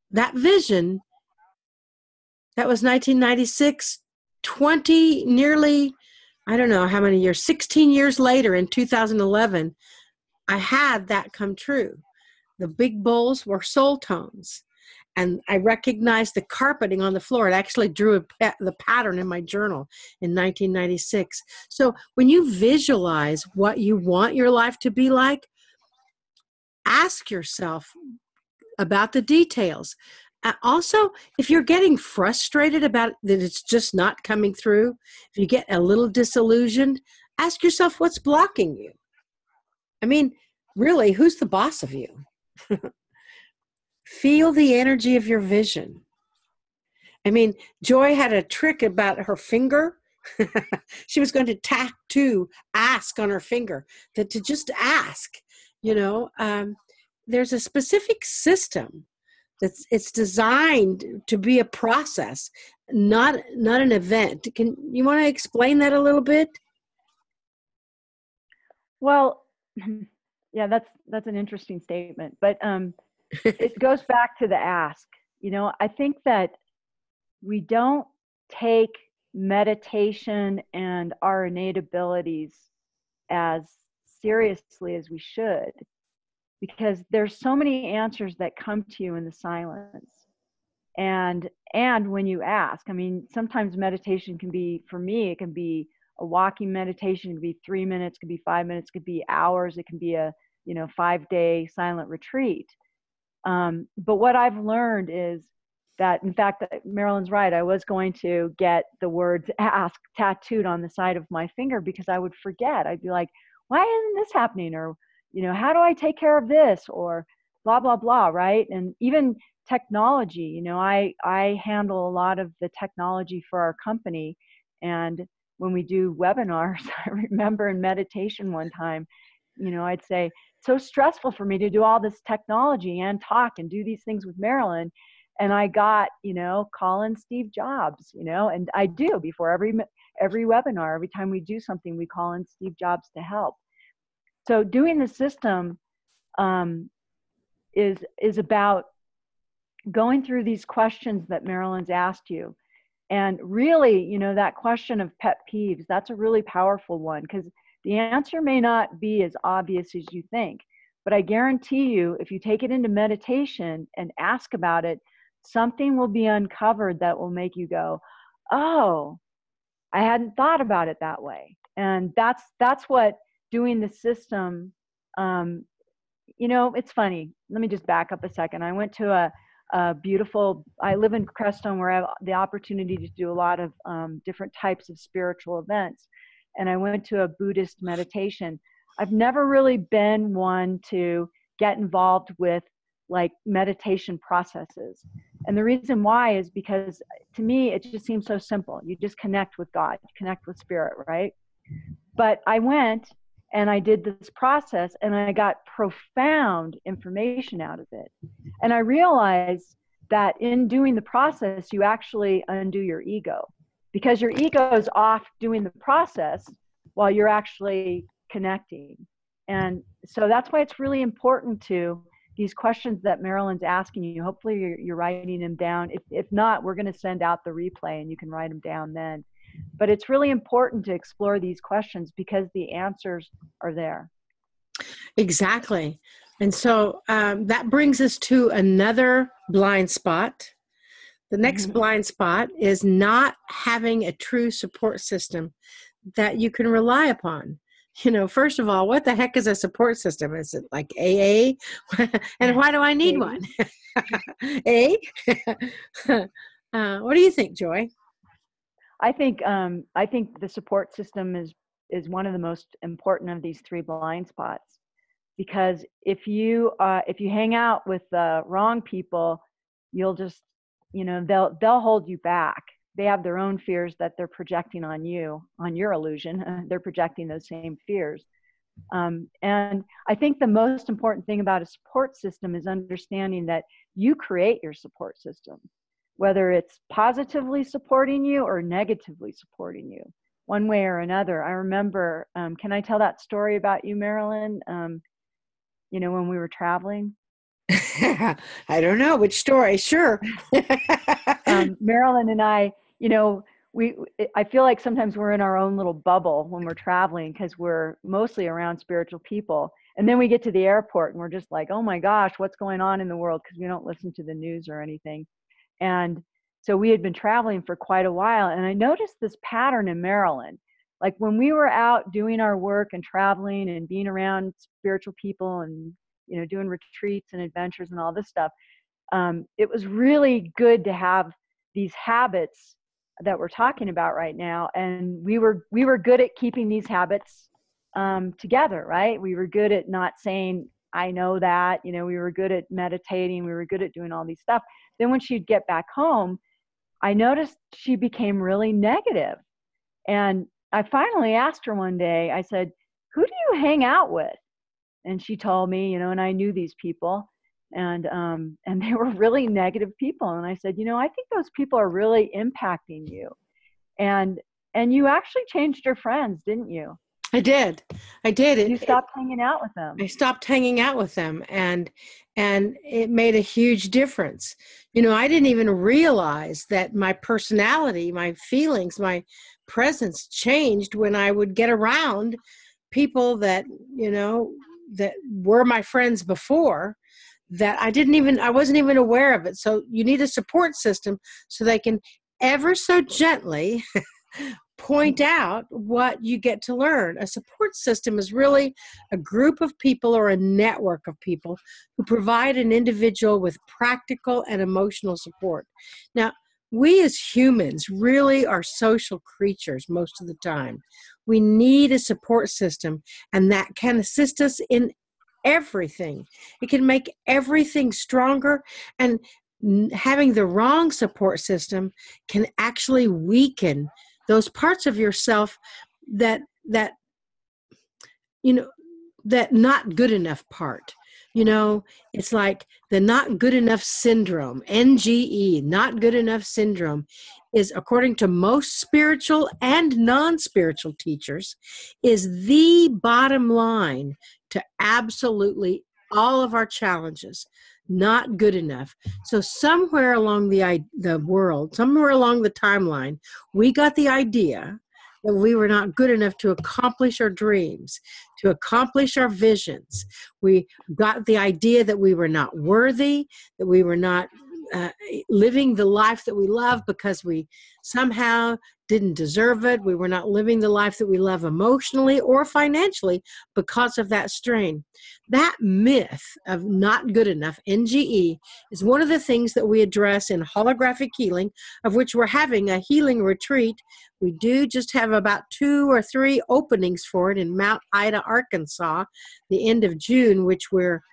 That vision, that was 1996, nearly, I don't know how many years, 16 years later in 2011, I had that come true. The big bowls were soul tones. And I recognized the carpeting on the floor. It actually drew the pattern in my journal in 1996. So when you visualize what you want your life to be like, ask yourself about the details. Also, if you're getting frustrated about that it's just not coming through, if you get a little disillusioned, ask yourself what's blocking you. I mean, really, who's the boss of you? Feel the energy of your vision. I mean, Joy had a trick about her finger. She was going to tattoo ask on her finger, that to just ask, there's a specific system it's designed to be a process, not an event. Can you want to explain that a little bit? Well, yeah, that's an interesting statement, but it goes back to the ask. I think that we don't take meditation and our innate abilities as seriously as we should, because there's so many answers that come to you in the silence. And when you ask, I mean, sometimes meditation can be, for me, it can be a walking meditation, it can be 3 minutes, it could be 5 minutes, it could be hours, it can be a 5-day silent retreat. But what I've learned is that, in fact, Marilyn's right. I was going to get the words ask tattooed on the side of my finger because I would forget. I'd be like, why isn't this happening? Or, how do I take care of this? Or blah, blah, blah, right? And even technology, I handle a lot of the technology for our company. And when we do webinars, I remember in meditation one time, I'd say, so stressful for me to do all this technology and talk and do these things with Marilyn. And I got, calling Steve Jobs, and I do before every webinar, every time we do something, we call in Steve Jobs to help. So doing the system is about going through these questions that Marilyn's asked you. And really, that question of pet peeves, that's a really powerful one, because the answer may not be as obvious as you think. But I guarantee you, if you take it into meditation and ask about it, something will be uncovered that will make you go, oh, I hadn't thought about it that way. And that's what doing the system, it's funny. Let me just back up a second. I went to a beautiful, I live in Crestone, where I have the opportunity to do a lot of different types of spiritual events. And I went to a Buddhist meditation. I've never really been one to get involved with like meditation processes. And the reason why is because to me, it just seems so simple. You just connect with God, connect with spirit, right? But I went and I did this process and I got profound information out of it. And I realized that in doing the process, you actually undo your ego, because your ego is off doing the process while you're actually connecting. And so that's why it's really important to these questions that Marilyn's asking you. Hopefully you're writing them down. If not, we're going to send out the replay and you can write them down then. But it's really important to explore these questions because the answers are there. Exactly. And so that brings us to another blind spot. The next blind spot is not having a true support system that you can rely upon. First of all, what the heck is a support system? Is it like AA? And why do I need one? A? What do you think, Joy? I think the support system is one of the most important of these three blind spots, because if you hang out with the wrong people, you'll just they'll hold you back. They have their own fears that they're projecting on you, on your illusion. They're projecting those same fears. And I think the most important thing about a support system is understanding that you create your support system, whether it's positively supporting you or negatively supporting you, one way or another. I remember, can I tell that story about you, Marilyn? When we were traveling? I don't know which story. Sure. Marilyn and I, I feel like sometimes we're in our own little bubble when we're traveling, because we're mostly around spiritual people. And then we get to the airport and we're just like, oh my gosh, what's going on in the world? Because we don't listen to the news or anything. And so we had been traveling for quite a while. And I noticed this pattern in Maryland. Like when we were out doing our work and traveling and being around spiritual people and, doing retreats and adventures and all this stuff, it was really good to have these habits that we're talking about right now. And we were good at keeping these habits together, right? We were good at not saying, I know that, we were good at meditating. We were good at doing all these stuff. Then when she'd get back home, I noticed she became really negative. And I finally asked her one day, I said, who do you hang out with? And she told me, and I knew these people, and they were really negative people. And I said, I think those people are really impacting you. And you actually changed your friends, didn't you? I did. You stopped hanging out with them. I stopped hanging out with them, and it made a huge difference. I didn't even realize that my personality, my feelings, my presence changed when I would get around people that, that were my friends before, that I wasn't even aware of it. So you need a support system so they can ever so gently point out what you get to learn. A support system is really a group of people or a network of people who provide an individual with practical and emotional support. Now, we as humans really are social creatures most of the time. We need a support system, and that can assist us in everything. It can make everything stronger, and having the wrong support system can actually weaken those parts of yourself that not good enough part. You know, it's like the not good enough syndrome, NGE, not good enough syndrome, is, according to most spiritual and non-spiritual teachers, is the bottom line to absolutely all of our challenges. Not good enough. So somewhere along the world, somewhere along the timeline, we got the idea that we were not good enough to accomplish our dreams, to accomplish our visions. We got the idea that we were not worthy, that we were not living the life that we love because we somehow didn't deserve it. We were not living the life that we love emotionally or financially because of that strain. That myth of not good enough, NGE, is one of the things that we address in holographic healing, of which we're having a healing retreat. We do just have about 2 or 3 openings for it in Mount Ida, Arkansas, the end of June, which we're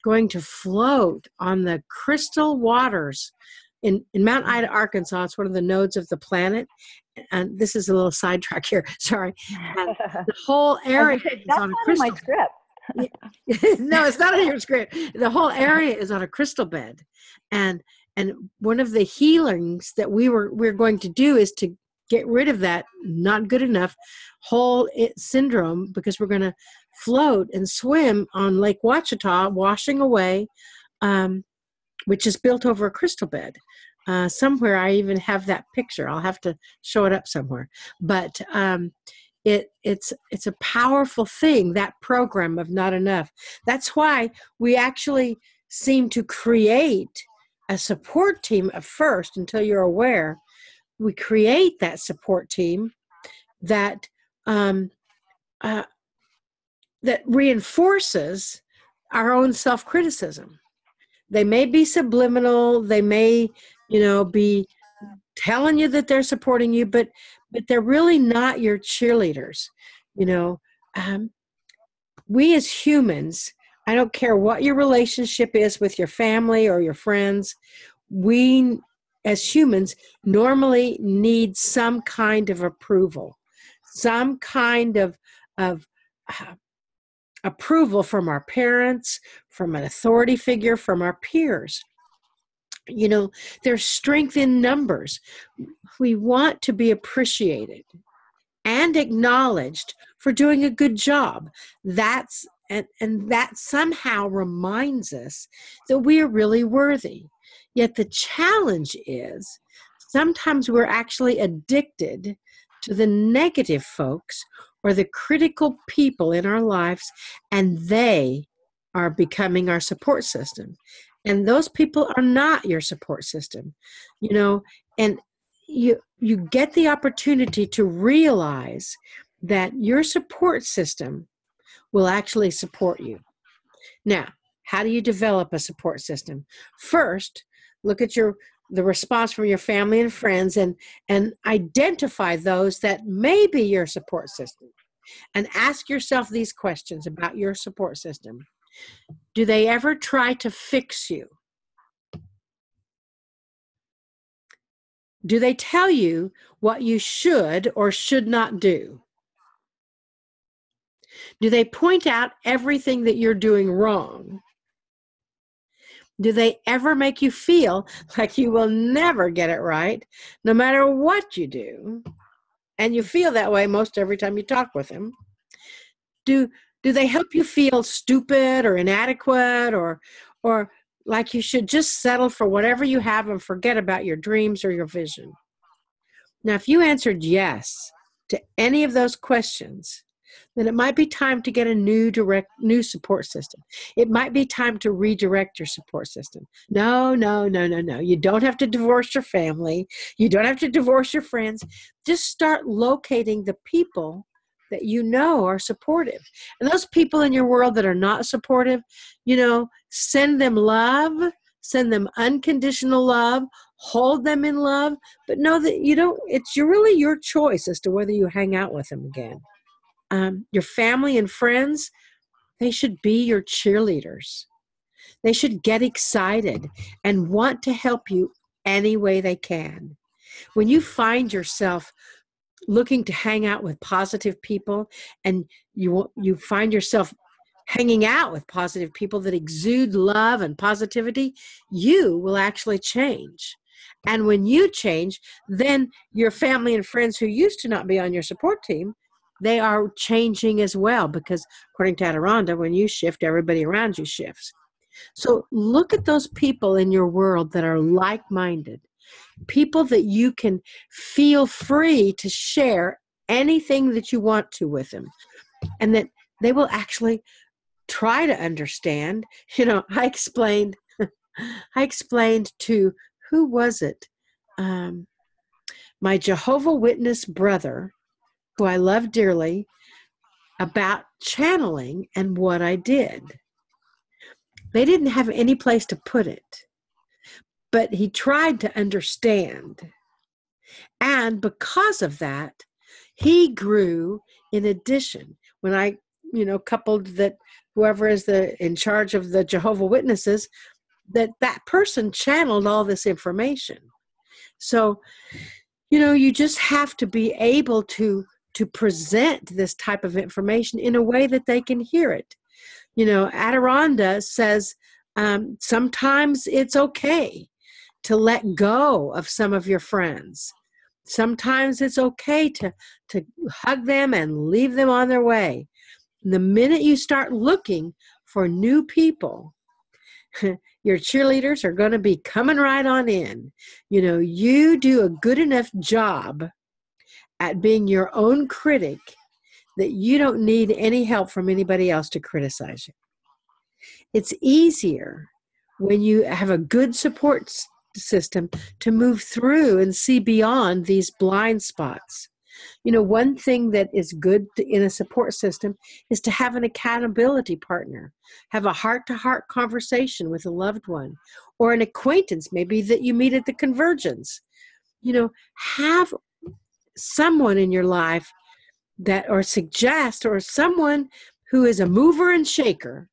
going to float on the crystal waters in Mount Ida, Arkansas. It's one of the nodes of the planet. And this is a little sidetrack here. Sorry. The whole area is on a crystal. That's not in my script. No, it's not in your script. The whole area is on a crystal bed. And one of the healings that we're going to do is to get rid of that not good enough whole syndrome, because we're going to float and swim on Lake Ouachita, washing away, which is built over a crystal bed. Somewhere I even have that picture. I'll have to show it up somewhere. But it's a powerful thing, that program of not enough. That's why we actually seem to create a support team at first, until you're aware. We create that support team that that reinforces our own self-criticism. They may be subliminal. They may, be telling you that they're supporting you, but they're really not your cheerleaders. We as humans, I don't care what your relationship is with your family or your friends, we as humans normally need some kind of approval, some kind of approval from our parents, from an authority figure, from our peers. There's strength in numbers. We want to be appreciated and acknowledged for doing a good job. And that somehow reminds us that we are really worthy. Yet the challenge is sometimes we're actually addicted to the negative folks or the critical people in our lives, and they are becoming our support system. And those people are not your support system, and you get the opportunity to realize that your support system will actually support you. Now, how do you develop a support system? First, look at the response from your family and friends and identify those that may be your support system. And ask yourself these questions about your support system. Do they ever try to fix you? Do they tell you what you should or should not do? Do they point out everything that you're doing wrong? Do they ever make you feel like you will never get it right, no matter what you do? And you feel that way most every time you talk with them. Do they help you feel stupid or inadequate or like you should just settle for whatever you have and forget about your dreams or your vision? Now, if you answered yes to any of those questions, then it might be time to get a new support system. It might be time to redirect your support system. No. You don't have to divorce your family. You don't have to divorce your friends. Just start locating the people that are supportive. And those people in your world that are not supportive, send them love, send them unconditional love, hold them in love, but know that it's really your choice as to whether you hang out with them again. Your family and friends, they should be your cheerleaders. They should get excited and want to help you any way they can. When you find yourself looking to hang out with positive people and you find yourself hanging out with positive people that exude love and positivity, you will actually change. And when you change, then your family and friends who used to not be on your support team, they are changing as well, because according to Adironda, when you shift, everybody around you shifts. So look at those people in your world that are like-minded, people that you can feel free to share anything that you want to with them, and that they will actually try to understand. I explained to, who was it? My Jehovah Witness brother, who I love dearly, about channeling and what I did. They didn't have any place to put it, but he tried to understand. And because of that, he grew. In addition, when I, coupled that whoever is in charge of the Jehovah Witnesses, that person channeled all this information. So, you just have to be able to present this type of information in a way that they can hear it. Adironda says sometimes it's okay to let go of some of your friends. Sometimes it's okay to hug them and leave them on their way. The minute you start looking for new people, your cheerleaders are going to be coming right on in. You do a good enough job at being your own critic that you don't need any help from anybody else to criticize you. It's easier when you have a good support system to move through and see beyond these blind spots. One thing that is good in a support system is to have an accountability partner, have a heart-to-heart conversation with a loved one, or an acquaintance maybe that you meet at the Convergence. Have someone in your life or someone who is a mover and shaker.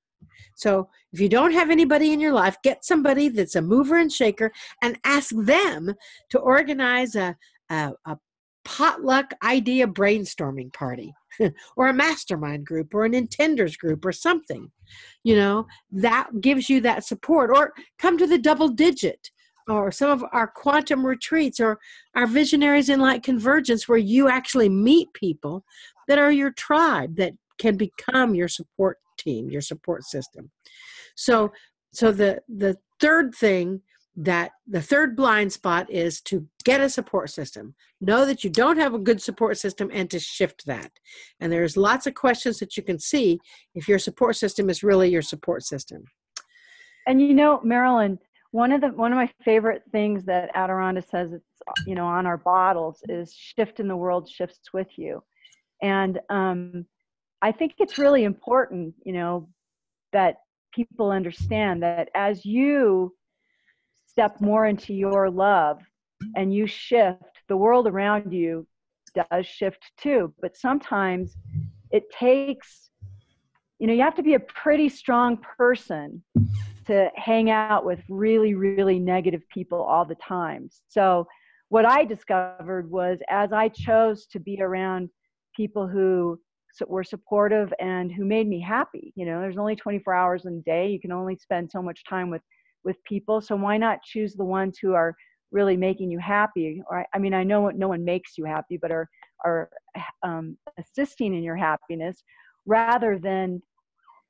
So if you don't have anybody in your life, get somebody that's a mover and shaker and ask them to organize a potluck idea brainstorming party or a mastermind group or an intenders group or something. That gives you that support. Or come to the double digit, or some of our quantum retreats, or our Visionaries in Light Convergence, where you actually meet people that are your tribe, that can become your support team, your support system. So the third thing, that the third blind spot, is to get a support system. Know that you don't have a good support system and to shift that. And there's lots of questions that you can see if your support system is really your support system. And Marilyn, one of my favorite things that Adironda says, it's on our bottles, is shift in the world shifts with you. And I think it's really important, that people understand that as you step more into your love and you shift, the world around you does shift too. But sometimes it takes, you have to be a pretty strong person to hang out with really, really negative people all the time. So what I discovered was, as I chose to be around people who were supportive and who made me happy, there's only 24 hours in a day. You can only spend so much time with people. So why not choose the ones who are really making you happy? Or, I know no one makes you happy, but are assisting in your happiness, rather than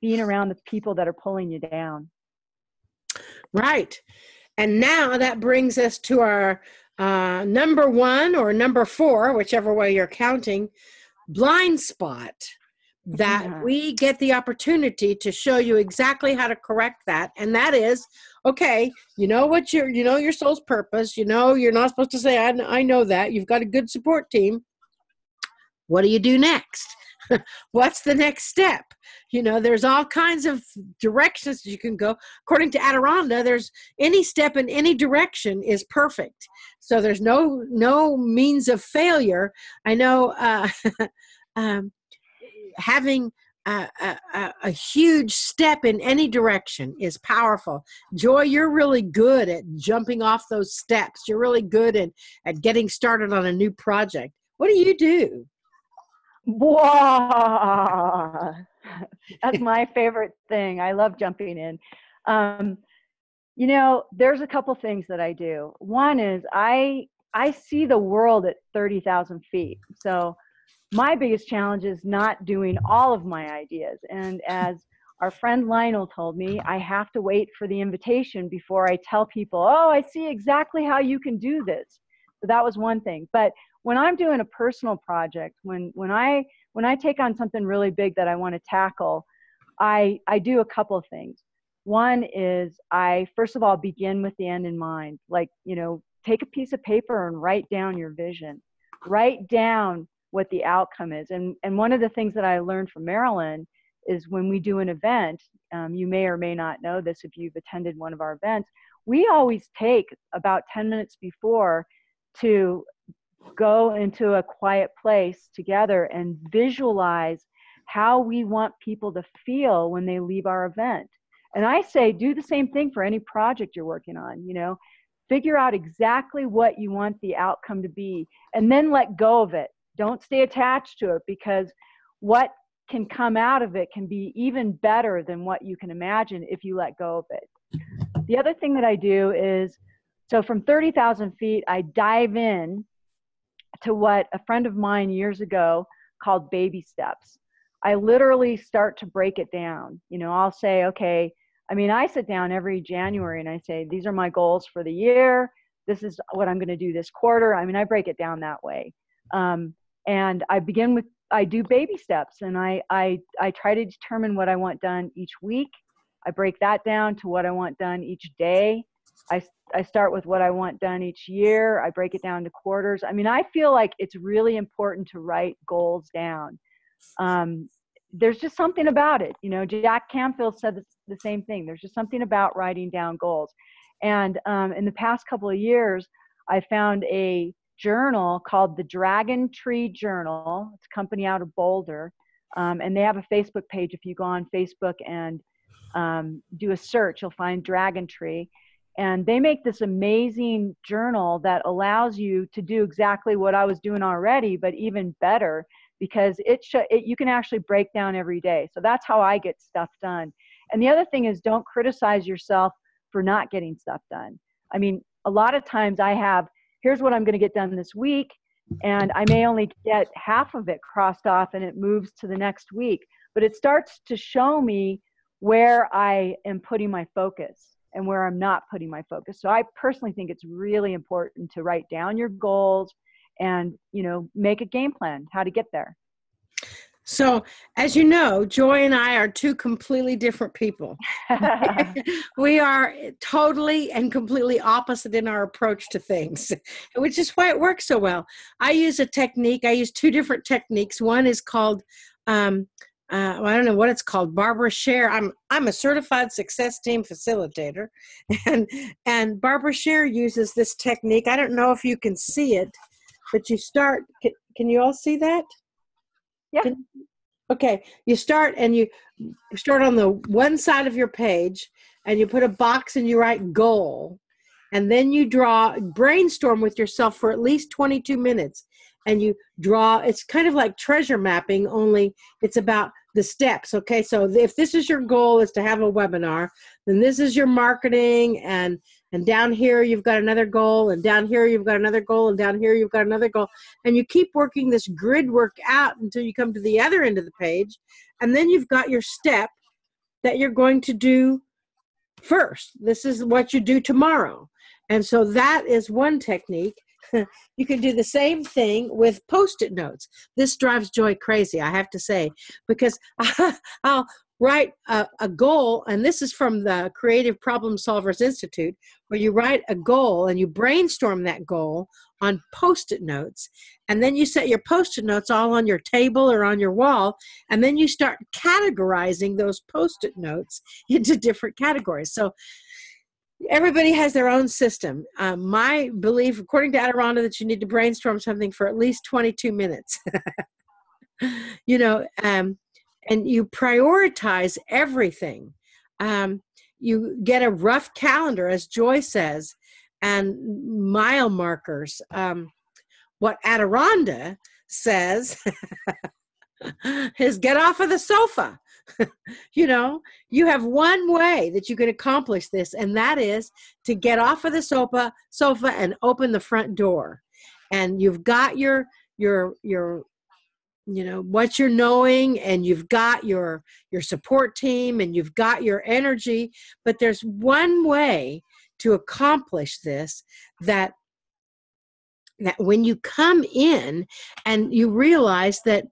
being around the people that are pulling you down. Right. And now that brings us to our number 1 or number 4, whichever way you're counting, blind spot, that we get the opportunity to show you exactly how to correct that. And that is, okay, your soul's purpose, you're not supposed to say, I know that. You've got a good support team. What do you do next? What's the next step? There's all kinds of directions you can go. According to Adironda, there's any step in any direction is perfect. So there's no means of failure. I know having a huge step in any direction is powerful. Joy, you're really good at jumping off those steps. You're really good at getting started on a new project. What do you do? Wow. That's my favorite thing. I love jumping in. You know, there's a couple things that I do. One is I see the world at 30,000 feet. So my biggest challenge is not doing all of my ideas. And as our friend Lionel told me, I have to wait for the invitation before I tell people, oh, I see exactly how you can do this. So that was one thing. But when I'm doing a personal project, when I take on something really big that I want to tackle, I do a couple of things. One is I, first of all, begin with the end in mind. Like, you know, take a piece of paper and write down your vision. Write down what the outcome is. And one of the things that I learned from Marilyn is when we do an event, you may or may not know this if you've attended one of our events, we always take about 10 minutes before to go into a quiet place together and visualize how we want people to feel when they leave our event. And I say, do the same thing for any project you're working on, you know, figure out exactly what you want the outcome to be, and then let go of it. Don't stay attached to it, because what can come out of it can be even better than what you can imagine if you let go of it. The other thing that I do is, so from 30,000 feet, I dive in to what a friend of mine years ago called baby steps. I literally start to break it down. You know, I'll say, okay, I mean, I sit down every January and I say, these are my goals for the year. This is what I'm going to do this quarter. I mean, I break it down that way. And I do baby steps, and I try to determine what I want done each week. I break that down to what I want done each day. I start with what I want done each year. I break it down to quarters. I mean, I feel like it's really important to write goals down. There's just something about it. You know, Jack Canfield said the same thing. There's just something about writing down goals. And in the past couple of years, I found a journal called the Dragon Tree Journal. It's a company out of Boulder. And they have a Facebook page. If you go on Facebook and do a search, you'll find Dragon Tree. And they make this amazing journal that allows you to do exactly what I was doing already, but even better, because you can actually break down every day. So that's how I get stuff done. And the other thing is, don't criticize yourself for not getting stuff done. I mean, a lot of times here's what I'm going to get done this week, and I may only get half of it crossed off and it moves to the next week. But it starts to show me where I am putting my focus and where I'm not putting my focus. So I personally think it's really important to write down your goals and, you know, make a game plan how to get there. So, as you know, Joy and I are two completely different people. We are totally and completely opposite in our approach to things, which is why it works so well. I use two different techniques. One is called, I don't know what it's called, Barbara Sher. I'm a certified success team facilitator, and Barbara Sher uses this technique. I don't know if you can see it, but you start. Can you all see that? Yeah. Okay. You start on the one side of your page, and you put a box and you write goal, and then you brainstorm with yourself for at least 22 minutes, and you draw. It's kind of like treasure mapping, only it's about the steps. Okay. So if this is your goal, is to have a webinar, then this is your marketing, and down here you've got another goal, and down here you've got another goal, and down here you've got another goal, and you keep working this grid work out until you come to the other end of the page, and then you've got your step that you're going to do first. This is what you do tomorrow. And so that is one technique. You can do the same thing with Post-it notes. This drives Joy crazy, I have to say, because I'll write a goal, and this is from the Creative Problem Solvers Institute, where you write a goal and you brainstorm that goal on Post-it notes, and then you set your Post-it notes all on your table or on your wall, and then you start categorizing those Post-it notes into different categories. So everybody has their own system. My belief, according to Adironda, that you need to brainstorm something for at least 22 minutes. You know, and you prioritize everything. You get a rough calendar, as Joy says, and mile markers. What Adironda says is get off of the sofa. You know, you have one way that you can accomplish this, and that is to get off of the sofa and open the front door. And you've got your what you're knowing, and you've got your support team, and you've got your energy, but there's one way to accomplish this, that when you come in and you realize that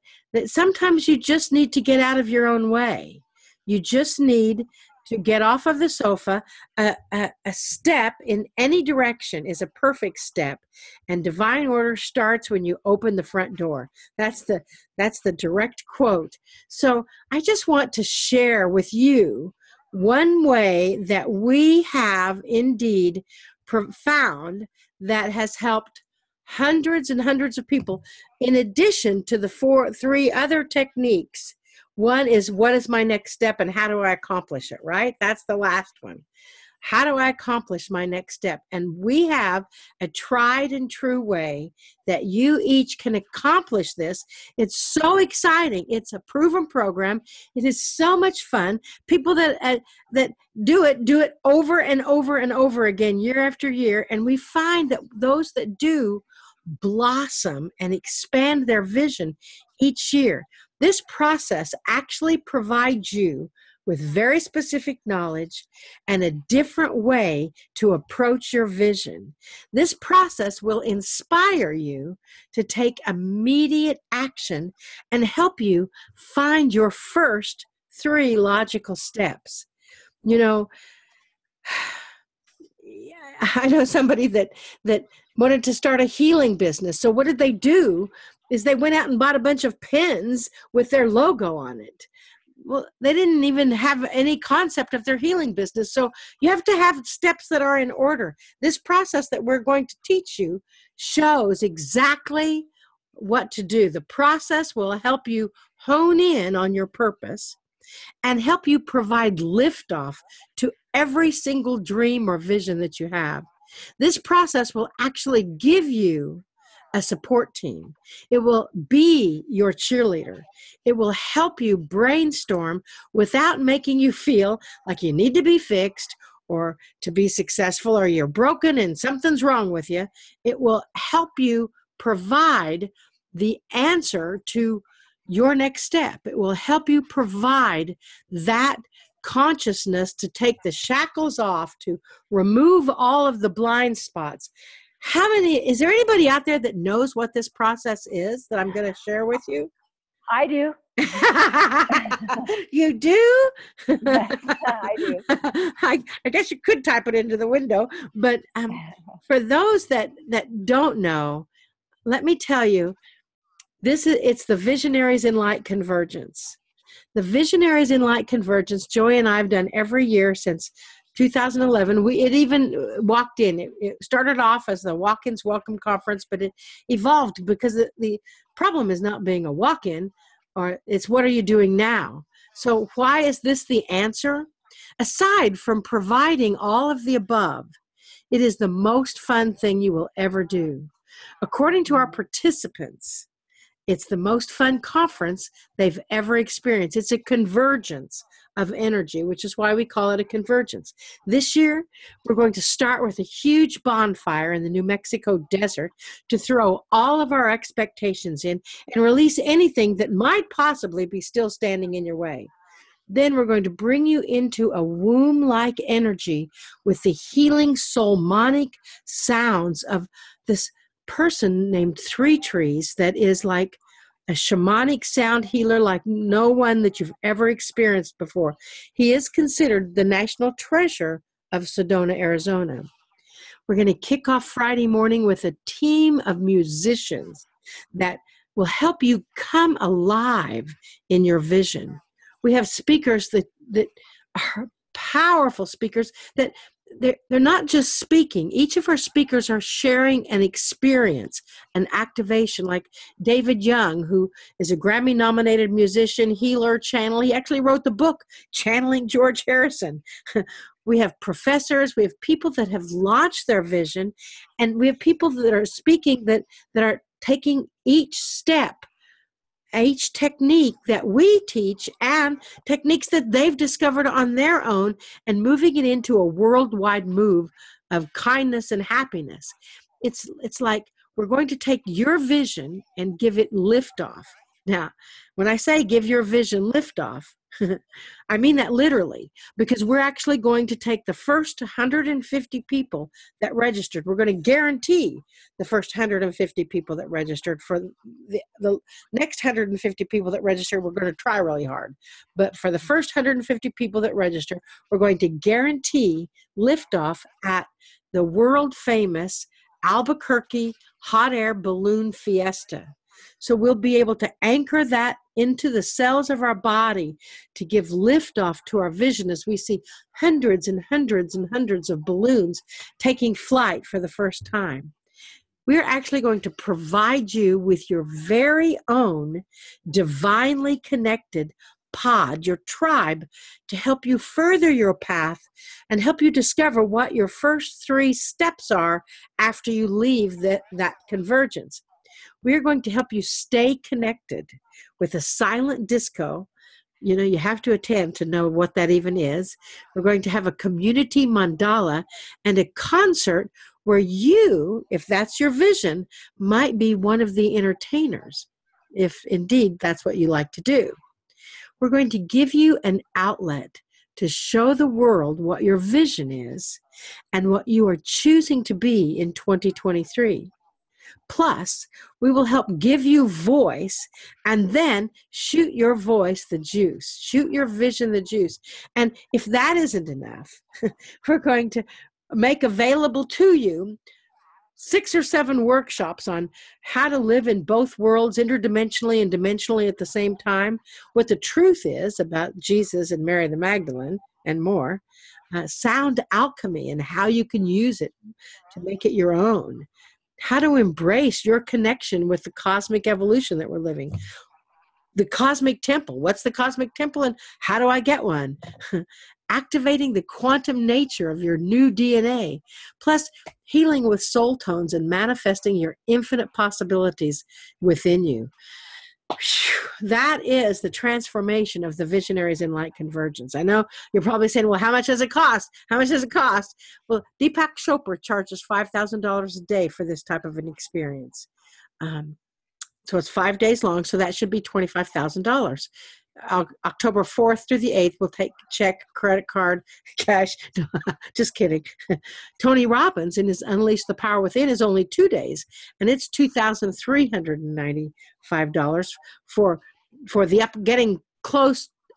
sometimes you just need to get out of your own way. You just need to get off of the sofa. A step in any direction is a perfect step, and divine order starts when you open the front door. That's the direct quote. So I just want to share with you one way that we have indeed found that has helped hundreds and hundreds of people, in addition to the three other techniques. One is, what is my next step and how do I accomplish it, right? That's the last one. How do I accomplish my next step? And we have a tried and true way that you each can accomplish this. It's so exciting. It's a proven program. It is so much fun. People that do it over and over and over again, year after year. And we find that those that do blossom and expand their vision each year. This process actually provides you with very specific knowledge and a different way to approach your vision. This process will inspire you to take immediate action and help you find your first 3 logical steps. You know, I know somebody that wanted to start a healing business. So what did they do is they went out and bought a bunch of pens with their logo on it. Well, they didn't even have any concept of their healing business. So you have to have steps that are in order. This process that we're going to teach you shows exactly what to do. The process will help you hone in on your purpose and help you provide liftoff to every single dream or vision that you have. This process will actually give you a support team. It will be your cheerleader. It will help you brainstorm without making you feel like you need to be fixed or to be successful or you're broken and something's wrong with you. It will help you provide the answer to your next step. It will help you provide that consciousness to take the shackles off, to remove all of the blind spots. Is there anybody out there that knows what this process is that I'm going to share with you? I do. You do? Yes, I do. I guess you could type it into the window, but for those that don't know, let me tell you, it's the Visionaries in Light Convergence. The Visionaries in Light Convergence, Joy and I have done every year since 2011. It even walked in. It started off as the Walk-ins Welcome Conference, but it evolved because the problem is not being a walk-in, or it's what are you doing now? So why is this the answer? Aside from providing all of the above, it is the most fun thing you will ever do. According to our participants, it's the most fun conference they've ever experienced. It's a convergence of energy, which is why we call it a convergence. This year, we're going to start with a huge bonfire in the New Mexico desert to throw all of our expectations in and release anything that might possibly be still standing in your way. Then we're going to bring you into a womb-like energy with the healing soulmonic sounds of this person named Three Trees that is like a shamanic sound healer like no one that you've ever experienced before. He is considered the national treasure of Sedona, Arizona. We're going to kick off Friday morning with a team of musicians that will help you come alive in your vision. We have speakers that are powerful speakers that they're not just speaking. Each of our speakers are sharing an experience, an activation, like David Young, who is a Grammy-nominated musician, healer, channel. He actually wrote the book, Channeling George Harrison. We have professors, we have people that have launched their vision, and we have people that are speaking that are taking each step each technique that we teach and techniques that they've discovered on their own, and moving it into a worldwide move of kindness and happiness. It's like we're going to take your vision and give it liftoff. Now, when I say give your vision liftoff, I mean that literally, because we're actually going to take the first 150 people that registered. We're going to guarantee the first 150 people that registered. For the next 150 people that register, we're going to try really hard. But for the first 150 people that register, we're going to guarantee liftoff at the world famous Albuquerque Hot Air Balloon Fiesta. So we'll be able to anchor that into the cells of our body to give liftoff to our vision as we see hundreds and hundreds and hundreds of balloons taking flight for the first time. We're actually going to provide you with your very own divinely connected pod, your tribe, to help you further your path and help you discover what your first 3 steps are after you leave that convergence. We're going to help you stay connected with a silent disco. You know, you have to attend to know what that even is. We're going to have a community mandala and a concert where you, if that's your vision, might be one of the entertainers, if indeed that's what you like to do. We're going to give you an outlet to show the world what your vision is and what you are choosing to be in 2023. Plus, we will help give you voice and then shoot your voice the juice, shoot your vision the juice. And if that isn't enough, we're going to make available to you 6 or 7 workshops on how to live in both worlds interdimensionally and dimensionally at the same time, what the truth is about Jesus and Mary the Magdalene, and more, sound alchemy and how you can use it to make it your own, how to embrace your connection with the cosmic evolution that we're living. The cosmic temple. What's the cosmic temple and how do I get one? Activating the quantum nature of your new DNA. Plus, healing with soul tones and manifesting your infinite possibilities within you. That is the transformation of the Visionaries in Light Convergence. I know you're probably saying, well, how much does it cost? How much does it cost? Well, Deepak Chopra charges $5,000 a day for this type of an experience. So it's 5 days long, so that should be $25,000. October 4th through the 8th, we'll take check, credit card, cash. Just kidding. Tony Robbins in his Unleash the Power Within is only 2 days, and it's $2,395 for the getting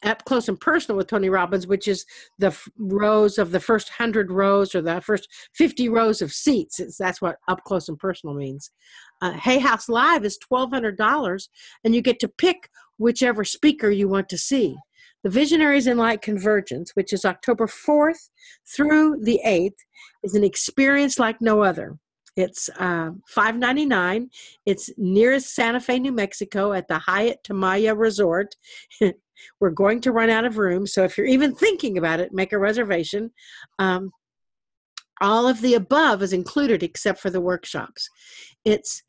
up close and personal with Tony Robbins, which is the rows of the first 100 rows or the first 50 rows of seats. That's what up close and personal means. Hay House Live is $1,200, and you get to pick whichever speaker you want to see. The Visionaries in Light Convergence, which is October 4th through the 8th, is an experience like no other. It's $599. It's near Santa Fe, New Mexico at the Hyatt Tamaya Resort. We're going to run out of room, so if you're even thinking about it, make a reservation. All of the above is included except for the workshops. It's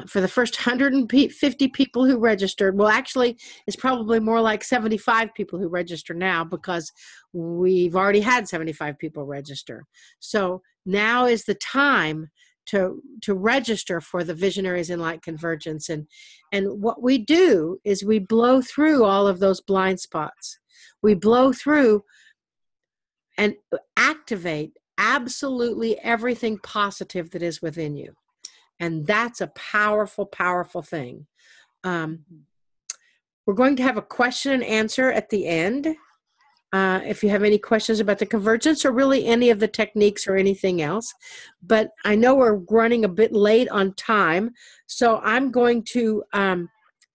for the first 150 people who registered. Well, actually, it's probably more like 75 people who register now because we've already had 75 people register. So now is the time to register for the Visionaries in Light Convergence. And what we do is we blow through all of those blind spots. We blow through and activate absolutely everything positive that is within you. And that's a powerful, powerful thing. We're going to have a question and answer at the end. If you have any questions about the convergence or really any of the techniques or anything else. But I know we're running a bit late on time, so I'm going to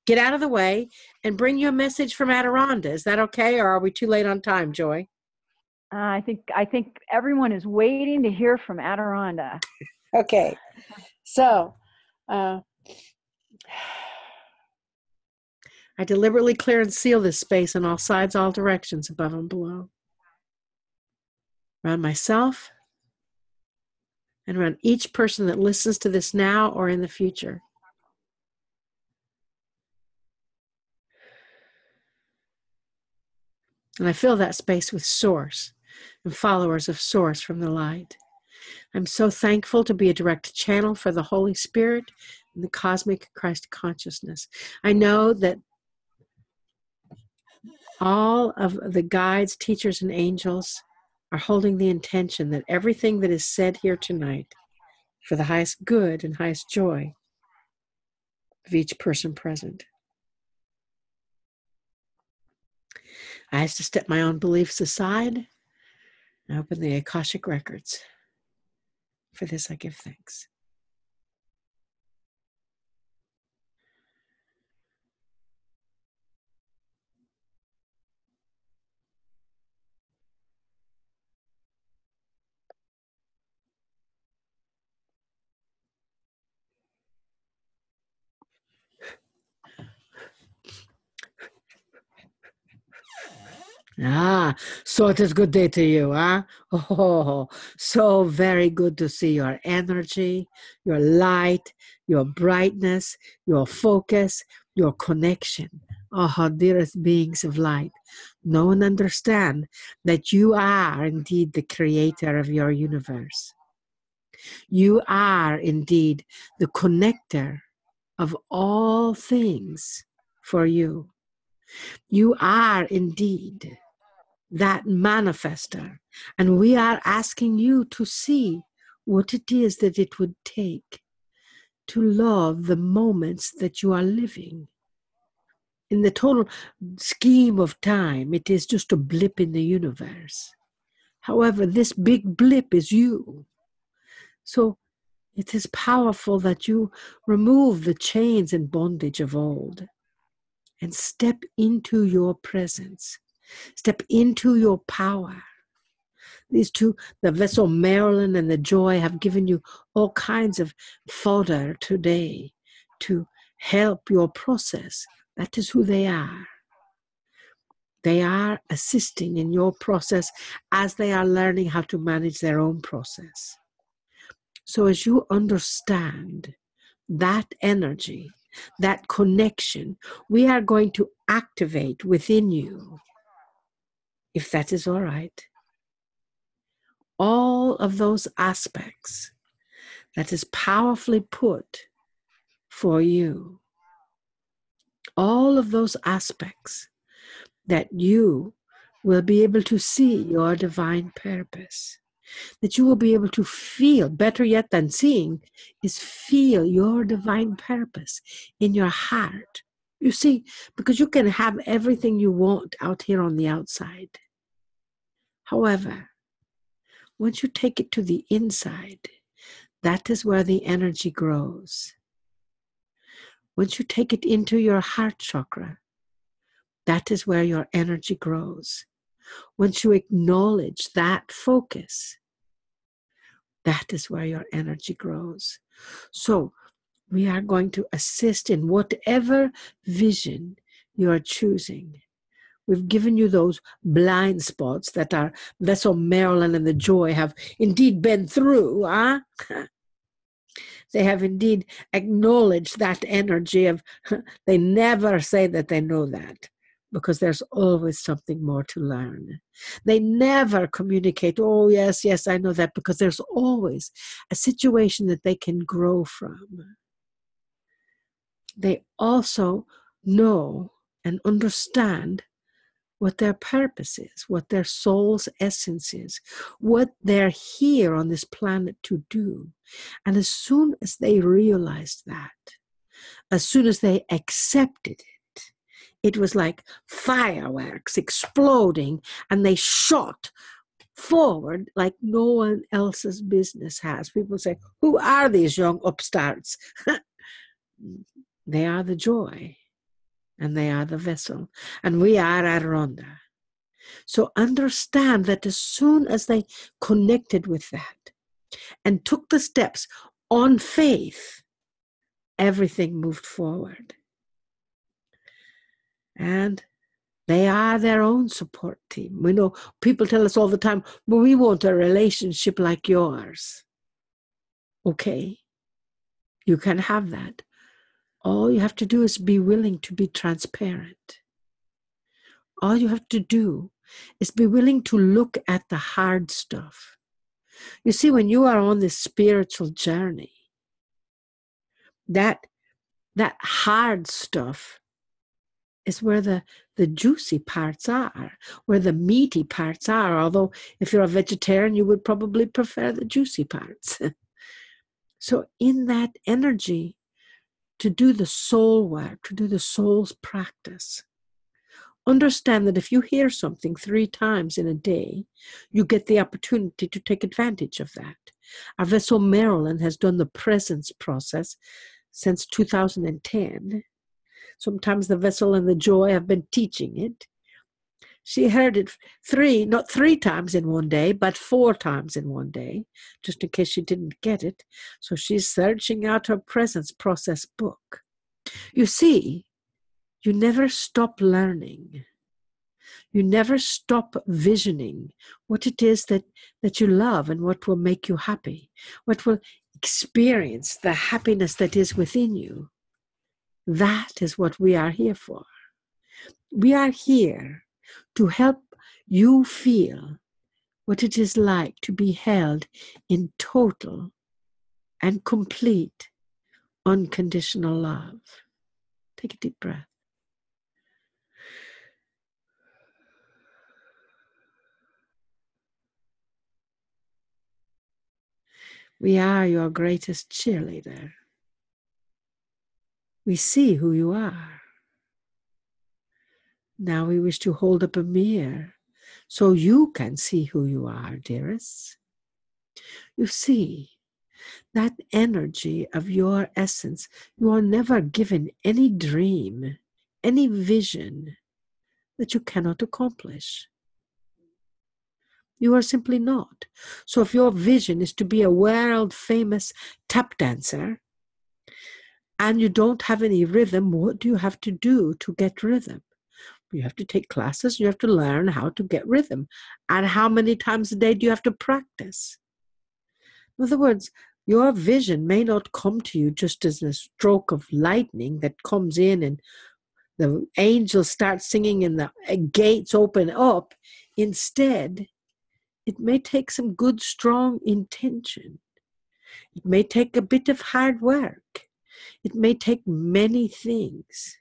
get out of the way and bring you a message from Adironda. Is that okay, or are we too late on time, Joy? I think everyone is waiting to hear from Adironda. Okay. So, I deliberately clear and seal this space on all sides, all directions, above and below. Around myself and around each person that listens to this now or in the future. And I fill that space with Source and followers of Source from the light. I'm so thankful to be a direct channel for the Holy Spirit and the cosmic Christ consciousness. I know that all of the guides, teachers, and angels are holding the intention that everything that is said here tonight for the highest good and highest joy of each person present. I have to step my own beliefs aside and open the Akashic records. For this I give thanks. So it is good day to you, huh? Oh, so very good to see your energy, your light, your brightness, your focus, your connection. Oh, dearest beings of light, know and understand that you are indeed the creator of your universe. You are indeed the connector of all things for you. You are indeed that manifester, and we are asking you to see what it is that it would take to love the moments that you are living. In the total scheme of time, it is just a blip in the universe. However, this big blip is you. So it is powerful that you remove the chains and bondage of old and step into your presence, step into your power. These two, the vessel Marilyn and the Joy, have given you all kinds of fodder today to help your process. That is who they are. They are assisting in your process as they are learning how to manage their own process. So as you understand that energy, that connection, we are going to activate within you, if that is all right, all of those aspects that is powerfully put for you. All of those aspects that you will be able to see your divine purpose, that you will be able to feel, better yet than seeing, is feel your divine purpose in your heart. You see, because you can have everything you want out here on the outside. However, once you take it to the inside, that is where the energy grows. Once you take it into your heart chakra, that is where your energy grows. Once you acknowledge that focus, that is where your energy grows. So we are going to assist in whatever vision you are choosing. We've given you those blind spots that our vessel Marilyn and the Joy have indeed been through. They have indeed acknowledged that energy of, they never say that they know that, because there's always something more to learn. They never communicate, oh, yes, yes, I know that, because there's always a situation that they can grow from. They also know and understand what their purpose is, what their soul's essence is, what they're here on this planet to do. And as soon as they realized that, as soon as they accepted it, it was like fireworks exploding, and they shot forward like no one else's business has. People say, who are these young upstarts? They are the Joy, and they are the vessel, and we are Aronda. So understand that as soon as they connected with that and took the steps on faith, everything moved forward. And they are their own support team. We know people tell us all the time, well, we want a relationship like yours. Okay, you can have that. All you have to do is be willing to be transparent. All you have to do is be willing to look at the hard stuff. You see, when you are on this spiritual journey, that hard stuff is where the juicy parts are, where the meaty parts are. Although if you're a vegetarian, you would probably prefer the juicy parts. So in that energy, to do the soul work, to do the soul's practice, understand that if you hear something 3 times in a day, you get the opportunity to take advantage of that. Our vessel Marilyn has done the presence process since 2010. Sometimes the vessel and the joy have been teaching it. She heard it not 3 times in one day, but 4 times in one day, just in case she didn't get it. So she's searching out her presence process book. You see, you never stop learning. You never stop visioning what it is that you love and what will make you happy, what will experience the happiness that is within you. That is what we are here for. We are here to help you feel what it is like to be held in total and complete unconditional love. Take a deep breath. We are your greatest cheerleader. We see who you are. Now we wish to hold up a mirror so you can see who you are, dearest. You see, that energy of your essence, you are never given any dream, any vision that you cannot accomplish. You are simply not. So if your vision is to be a world-famous tap dancer, and you don't have any rhythm, what do you have to do to get rhythm? You have to take classes, you have to learn how to get rhythm. And how many times a day do you have to practice? In other words, your vision may not come to you just as a stroke of lightning that comes in and the angels start singing and the gates open up. Instead, it may take some good, strong intention. It may take a bit of hard work. It may take many things.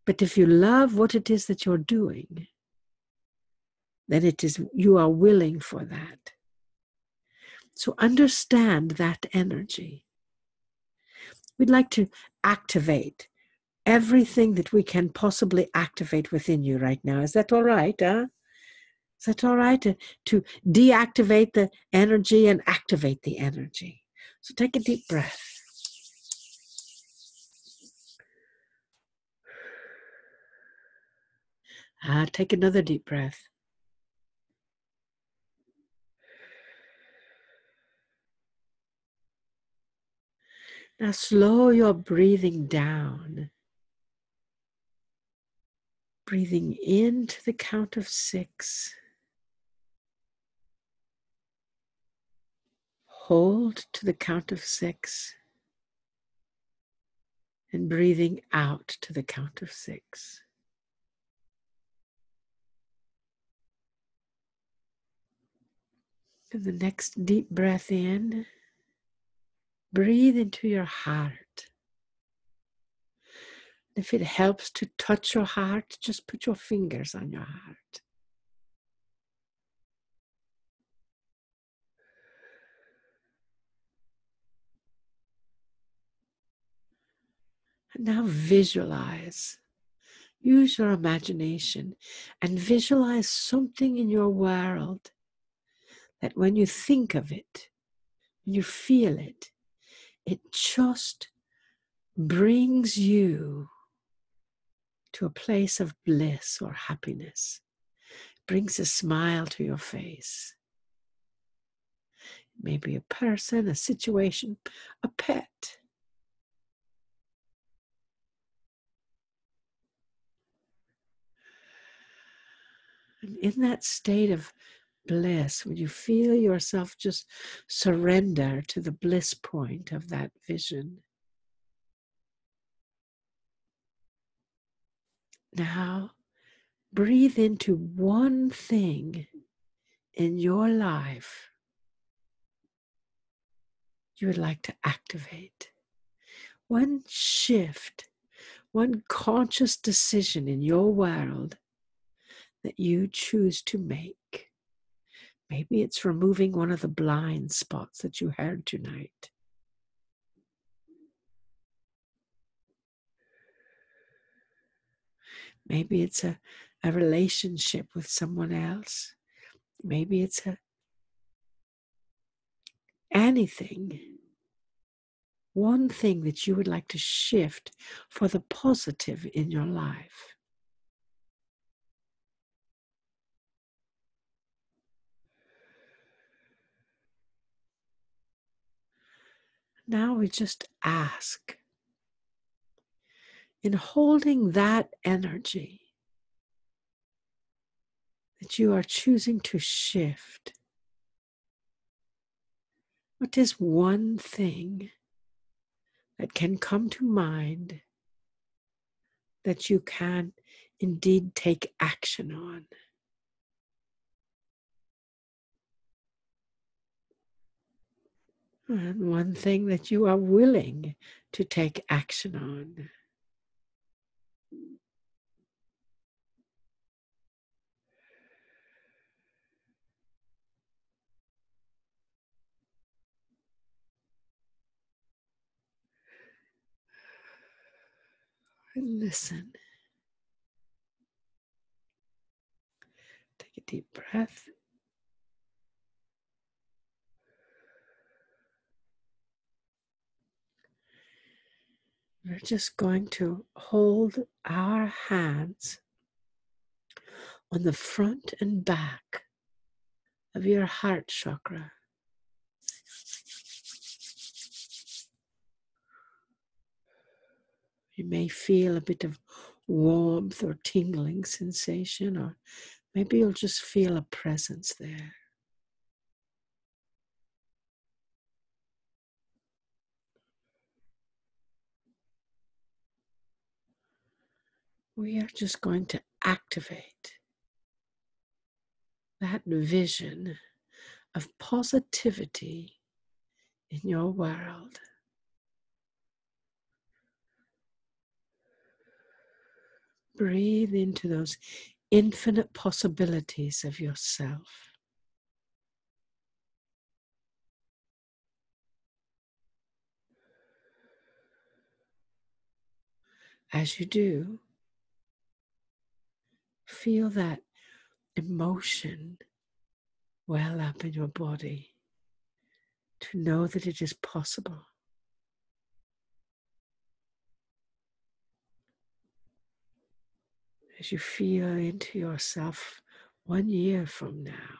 But if you love what it is that you're doing, then you are willing for that. So understand that energy. We'd like to activate everything that we can possibly activate within you right now. Is that all right? Is that all right to deactivate the energy and activate the energy? So take a deep breath. Take another deep breath. Now slow your breathing down. Breathing into the count of 6. Hold to the count of 6. And breathing out to the count of 6. And the next deep breath in, breathe into your heart. If it helps to touch your heart, just put your fingers on your heart. And now visualize. Use your imagination and visualize something in your world that when you think of it, when you feel it, it just brings you to a place of bliss or happiness. Brings a smile to your face. Maybe a person, a situation, a pet. And in that state of bliss, when you feel yourself just surrender to the bliss point of that vision, now breathe into one thing in your life you would like to activate. One shift, one conscious decision in your world that you choose to make. Maybe it's removing one of the blind spots that you heard tonight. Maybe it's a relationship with someone else. Maybe it's anything. One thing that you would like to shift for the positive in your life. Now we just ask, in holding that energy that you are choosing to shift, what is one thing that can come to mind that you can indeed take action on? And one thing that you are willing to take action on. And listen. Take a deep breath. We're just going to hold our hands on the front and back of your heart chakra. You may feel a bit of warmth or tingling sensation, or maybe you'll just feel a presence there. We are just going to activate that vision of positivity in your world. Breathe into those infinite possibilities of yourself. As you do, feel that emotion well up in your body to know that it is possible. As you feel into yourself 1 year from now,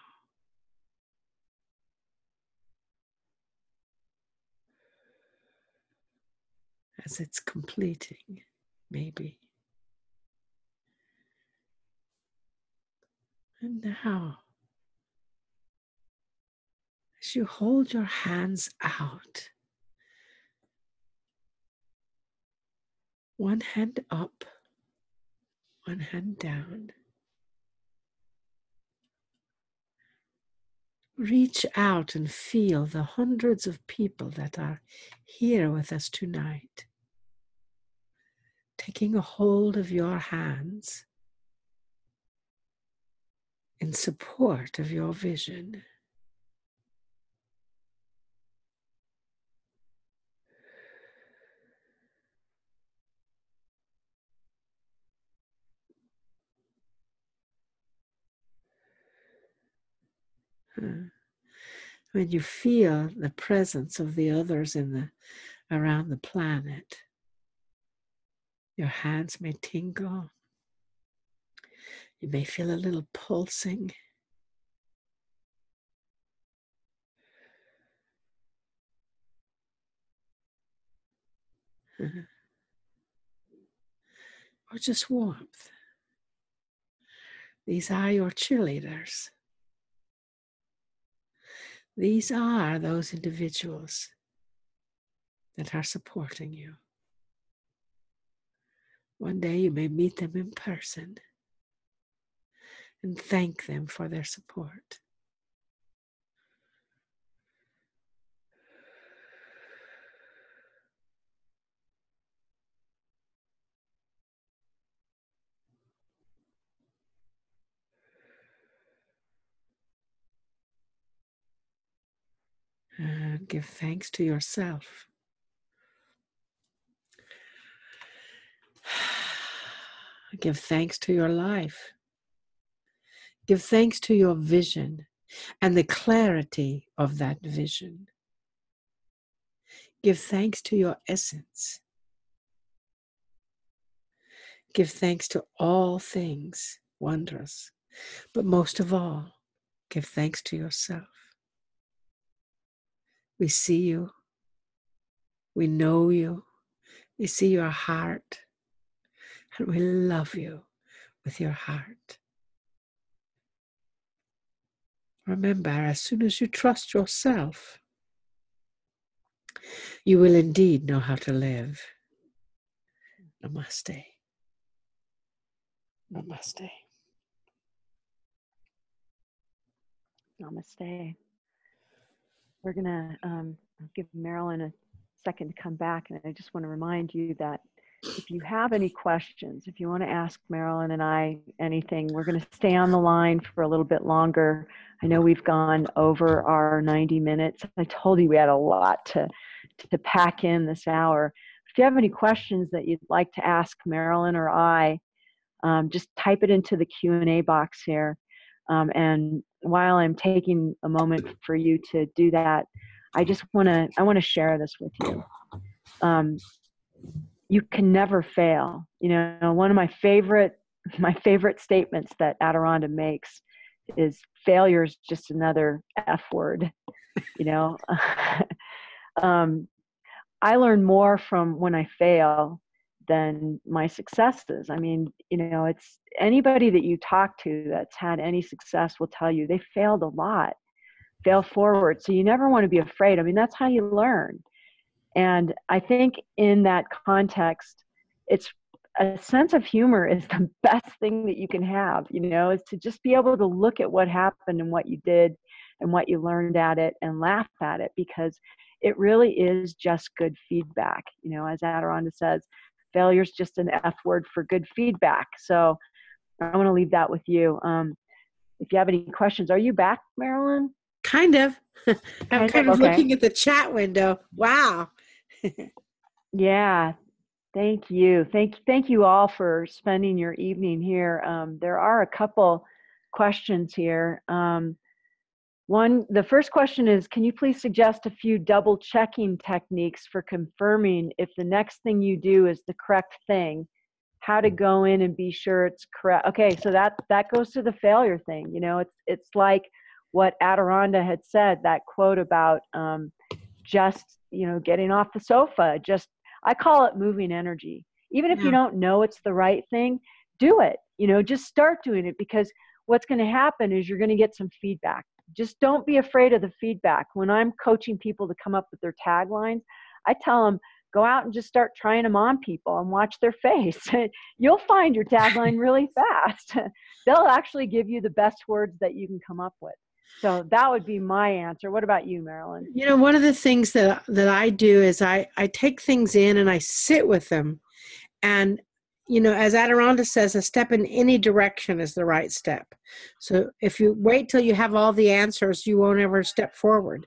as it's completing, maybe. And now, as you hold your hands out, one hand up, one hand down, reach out and feel the hundreds of people that are here with us tonight, taking a hold of your hands in support of your vision. When you feel the presence of the others around the planet, your hands may tingle. You may feel a little pulsing. Or just warmth. These are your cheerleaders. These are those individuals that are supporting you. One day you may meet them in person. and thank them for their support. Give thanks to yourself. Give thanks to your life. Give thanks to your vision and the clarity of that vision. Give thanks to your essence. Give thanks to all things wondrous, but most of all, give thanks to yourself. We see you. We know you. We see your heart. And we love you with your heart. Remember, as soon as you trust yourself, you will indeed know how to live. Namaste. Namaste. Namaste. We're going to give Marilyn a second to come back. And I just want to remind you that if you have any questions, if you want to ask Marilyn and I anything, we're going to stay on the line for a little bit longer. I know we've gone over our 90 minutes. I told you we had a lot to pack in this hour. If you have any questions that you'd like to ask Marilyn or I, just type it into the Q&A box here. And while I'm taking a moment for you to do that, I want to share this with you. You can never fail. You know, one of my favorite statements that Adironda makes is failure is just another F word. You know, I learn more from when I fail than my successes. I mean, you know, it's anybody that you talk to that's had any success will tell you they failed a lot, fail forward. So you never want to be afraid. I mean, that's how you learn. And I think in that context, it's a sense of humor is the best thing that you can have, you know, is to just be able to look at what happened and what you did and what you learned at it and laugh at it, because it really is just good feedback. You know, as Adironda says, failure is just an F word for good feedback. So I want to leave that with you. If you have any questions, are you back, Marilyn? Kind of. I'm kind of okay. looking at the chat window. Wow. Yeah. Thank you. Thank you all for spending your evening here. There are a couple questions here. The first question is, can you please suggest a few double checking techniques for confirming if the next thing you do is the correct thing? How to go in and be sure it's correct. Okay, so that goes to the failure thing. You know, it's like what Adironda had said, that quote about just, you know, getting off the sofa. Just, I call it moving energy. Even if you don't know it's the right thing, do it. You know, just start doing it, because what's going to happen is you're going to get some feedback. Just don't be afraid of the feedback. When I'm coaching people to come up with their taglines, I tell them, go out and just start trying them on people and watch their face. You'll find your tagline really fast. They'll actually give you the best words that you can come up with. So that would be my answer. What about you, Marilyn? You know, one of the things that I do is I take things in and I sit with them. And, you know, as Adironda says, a step in any direction is the right step. So if you wait till you have all the answers, you won't ever step forward.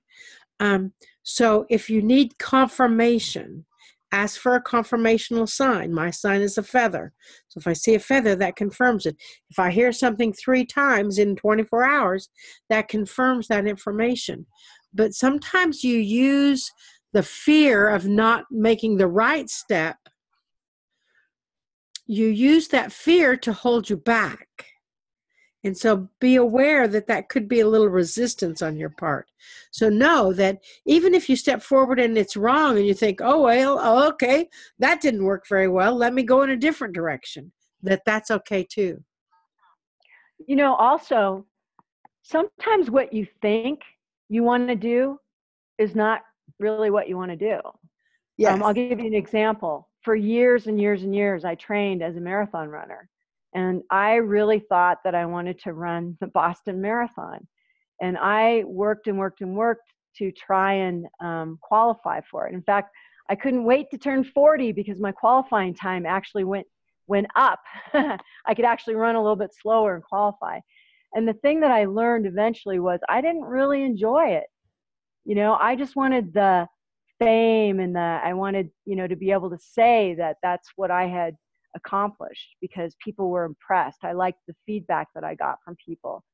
So if you need confirmation, ask for a confirmational sign. My sign is a feather. So if I see a feather, that confirms it. If I hear something 3 times in 24 hours, that confirms that information. But sometimes you use the fear of not making the right step. You use that fear to hold you back. And so be aware that that could be a little resistance on your part. So know that even if you step forward and it's wrong and you think, oh, well, okay, that didn't work very well, let me go in a different direction, that's okay too. You know, also, sometimes what you think you want to do is not really what you want to do. Yes. I'll give you an example. For years and years and years, I trained as a marathon runner. And I really thought that I wanted to run the Boston Marathon. And I worked and worked and worked to try and qualify for it. In fact, I couldn't wait to turn 40 because my qualifying time actually went up. I could actually run a little bit slower and qualify. And the thing that I learned eventually was I didn't really enjoy it. You know, I just wanted the fame and I wanted, you know, to be able to say that that's what I had accomplished because people were impressed. I liked the feedback that I got from people.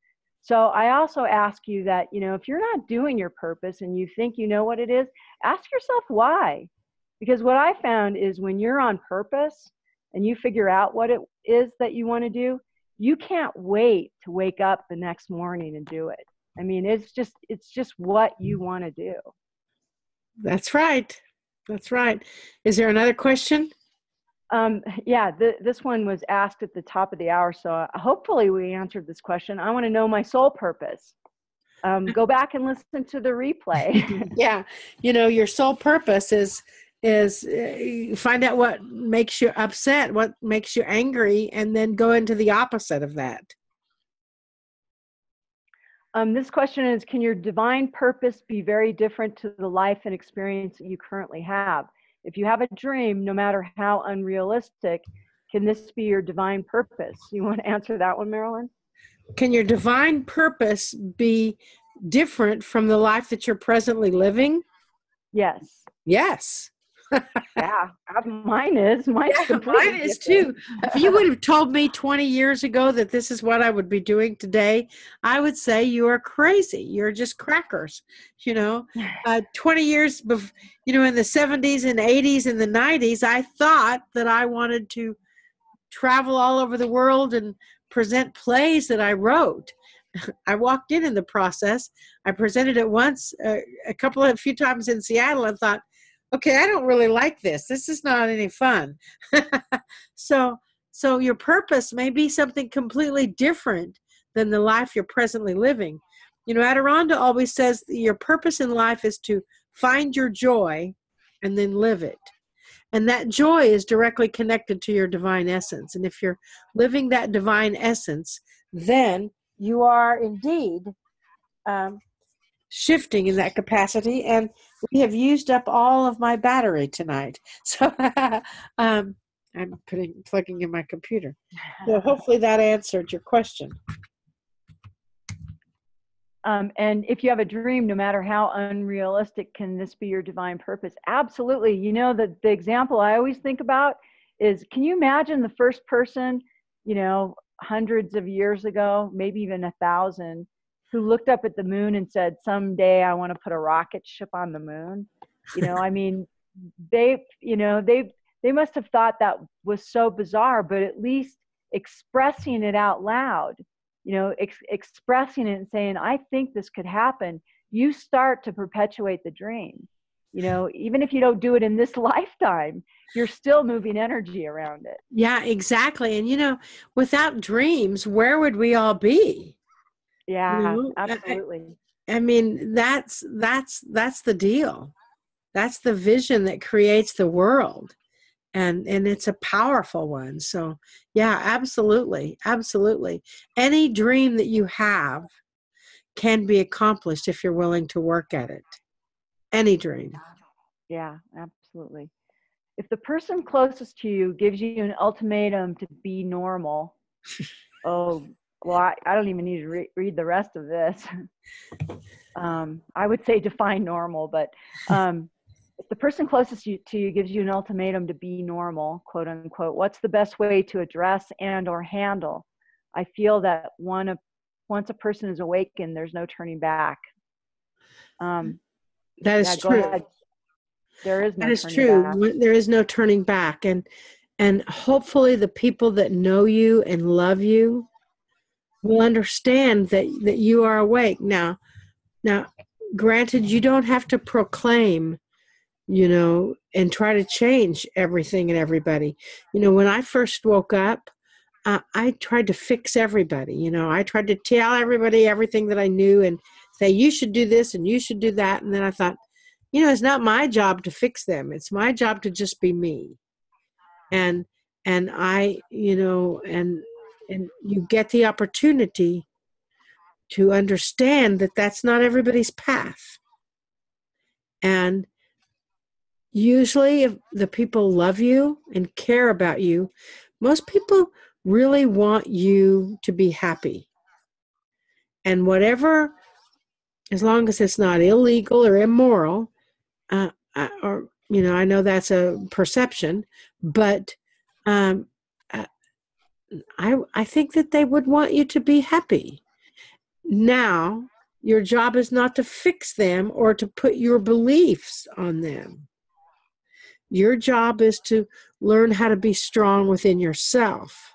So I also ask you that, you know, if you're not doing your purpose and you think you know what it is, ask yourself why. Because what I found is when you're on purpose and you figure out what it is that you want to do, you can't wait to wake up the next morning and do it. I mean, it's just what you want to do. That's right. That's right. Is there another question? Yeah, this one was asked at the top of the hour, so hopefully we answered this question. I want to know my soul purpose. Go back and listen to the replay. Yeah, you know, your soul purpose is find out what makes you upset, what makes you angry, and then go into the opposite of that. This question is, can your divine purpose be very different to the life and experience that you currently have? If you have a dream, no matter how unrealistic, can this be your divine purpose? You want to answer that one, Marilyn? Can your divine purpose be different from the life that you're presently living? Yes. Yes. Yeah, mine is. Mine is too. If you would have told me 20 years ago that this is what I would be doing today, I would say you are crazy. You're just crackers. You know, 20 years before, you know, in the 70s and 80s and the 90s, I thought that I wanted to travel all over the world and present plays that I wrote. I walked in the process. I presented it once, a few times in Seattle, and thought, okay, I don't really like this. This is not any fun. So your purpose may be something completely different than the life you're presently living. You know, Adironda always says your purpose in life is to find your joy and then live it. And that joy is directly connected to your divine essence. And if you're living that divine essence, then you are indeed shifting in that capacity. And we have used up all of my battery tonight. So I'm plugging in my computer. So hopefully that answered your question. And if you have a dream, no matter how unrealistic, can this be your divine purpose? Absolutely. You know, the example I always think about is, can you imagine the first person, you know, hundreds of years ago, maybe even 1,000, who looked up at the moon and said, someday I want to put a rocket ship on the moon? You know, I mean, they must have thought that was so bizarre, but at least expressing it out loud, you know, expressing it and saying, I think this could happen, you start to perpetuate the dream. You know, even if you don't do it in this lifetime, you're still moving energy around it. Yeah, exactly. And, you know, without dreams, where would we all be? Yeah, you know? absolutely. I mean, that's the deal. That's the vision that creates the world. And it's a powerful one. So yeah, absolutely. Absolutely. Any dream that you have can be accomplished if you're willing to work at it. Any dream. Yeah, absolutely. If the person closest to you gives you an ultimatum to be normal, oh, well, I don't even need to read the rest of this. I would say define normal, but if the person closest to you gives you an ultimatum to be normal, quote unquote, what's the best way to address and or handle? I feel that once a person is awakened, there's no turning back. That is true. Go ahead. There is no that is turning true. back. There is no turning back. And hopefully the people that know you and love you will understand that you are awake. Now, granted, you don't have to proclaim, you know, and try to change everything and everybody. You know, when I first woke up, I tried to fix everybody. You know, I tried to tell everybody everything that I knew and say, you should do this and you should do that. And then I thought, you know, it's not my job to fix them. It's my job to just be me. And I, you know, and And you get the opportunity to understand that that's not everybody's path. And usually if the people love you and care about you, most people really want you to be happy. And whatever, as long as it's not illegal or immoral, or, you know, I know that's a perception, but um, uh, I think that they would want you to be happy. Now, your job is not to fix them or to put your beliefs on them. Your job is to learn how to be strong within yourself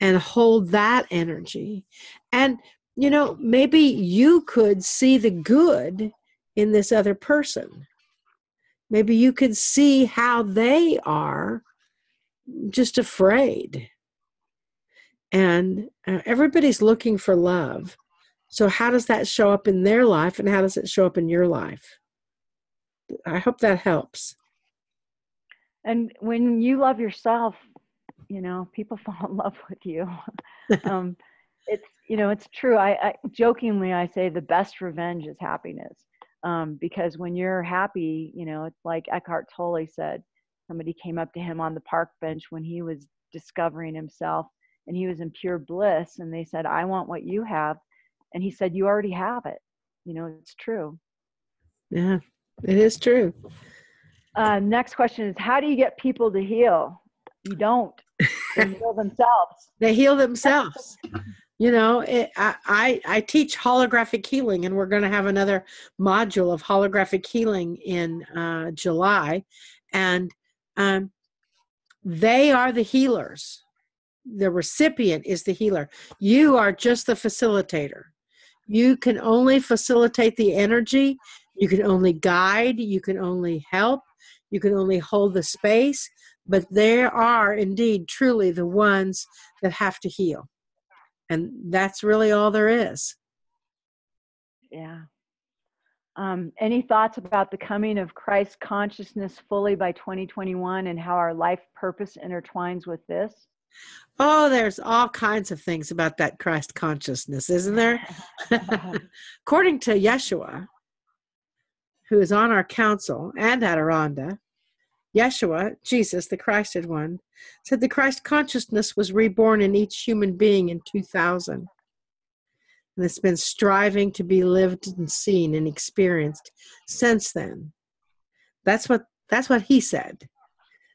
and hold that energy. And, you know, maybe you could see the good in this other person. Maybe you could see how they are just afraid. And everybody's looking for love. So how does that show up in their life, and how does it show up in your life? I hope that helps. And when you love yourself, you know, people fall in love with you. It's, you know, it's true. I jokingly, I say the best revenge is happiness. Because when you're happy, you know, it's like Eckhart Tolle said, somebody came up to him on the park bench when he was discovering himself and he was in pure bliss. And they said, I want what you have. And he said, you already have it. You know, it's true. Yeah, it is true. Next question is, how do you get people to heal? You don't. They heal themselves. They heal themselves. You know, I teach holographic healing, and we're going to have another module of holographic healing in July. And they are the healers. The recipient is the healer. You are just the facilitator. You can only facilitate the energy. You can only guide. You can only help. You can only hold the space. But there are indeed truly the ones that have to heal. And that's really all there is. Yeah. Any thoughts about the coming of Christ consciousness fully by 2021 and how our life purpose intertwines with this? Oh, there's all kinds of things about that Christ consciousness, isn't there? According to Yeshua, who is on our council, and Adironda, Yeshua, Jesus, the Christed one, said the Christ consciousness was reborn in each human being in 2000. And it's been striving to be lived and seen and experienced since then. That's what he said.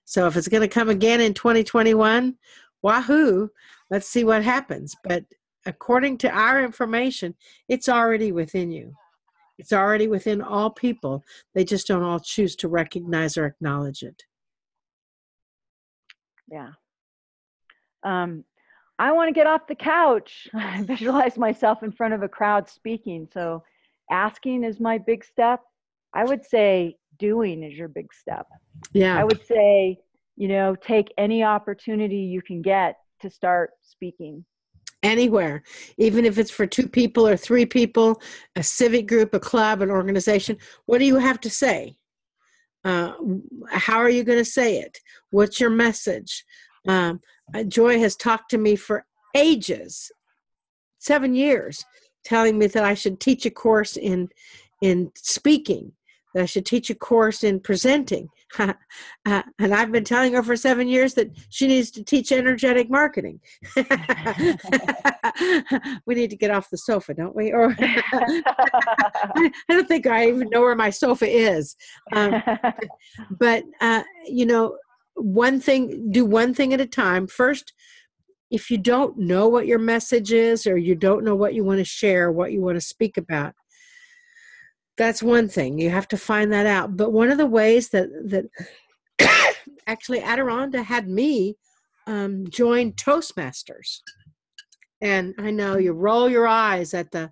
So if it's going to come again in 2021, wahoo, let's see what happens. But according to our information, it's already within you. It's already within all people. They just don't all choose to recognize or acknowledge it. Yeah. I want to get off the couch. I visualize myself in front of a crowd speaking. So asking is my big step. I would say doing is your big step. Yeah. I would say, you know, take any opportunity you can get to start speaking. Anywhere, even if it's for 2 people or 3 people, a civic group, a club, an organization. What do you have to say? How are you going to say it? What's your message? Joy has talked to me for ages, 7 years, telling me that I should teach a course in speaking, that I should teach a course in presenting. And I've been telling her for 7 years that she needs to teach energetic marketing. We need to get off the sofa, don't we? Or I don't think I even know where my sofa is. But, you know, do one thing at a time. First, if you don't know what your message is, or you don't know what you want to share, what you want to speak about, that's one thing. You have to find that out. But one of the ways that actually Adironda had me join Toastmasters. And I know you roll your eyes at the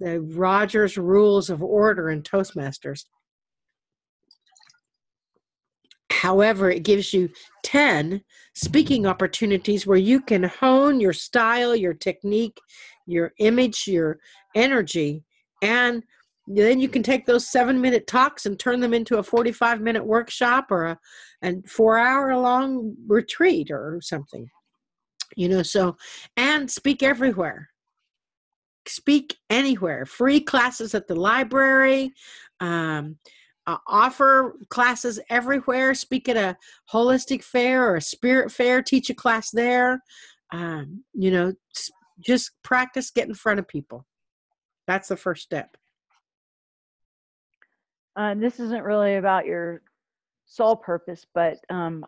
Rogers Rules of Order in Toastmasters. However, it gives you 10 speaking opportunities where you can hone your style, your technique, your image, your energy, and then you can take those 7-minute talks and turn them into a 45-minute workshop or a 4-hour long retreat or something. So, and speak everywhere. Speak anywhere. Free classes at the library, offer classes everywhere. Speak at a holistic fair or a spirit fair, teach a class there. Just practice, get in front of people. That's the first step. This isn't really about your soul purpose, but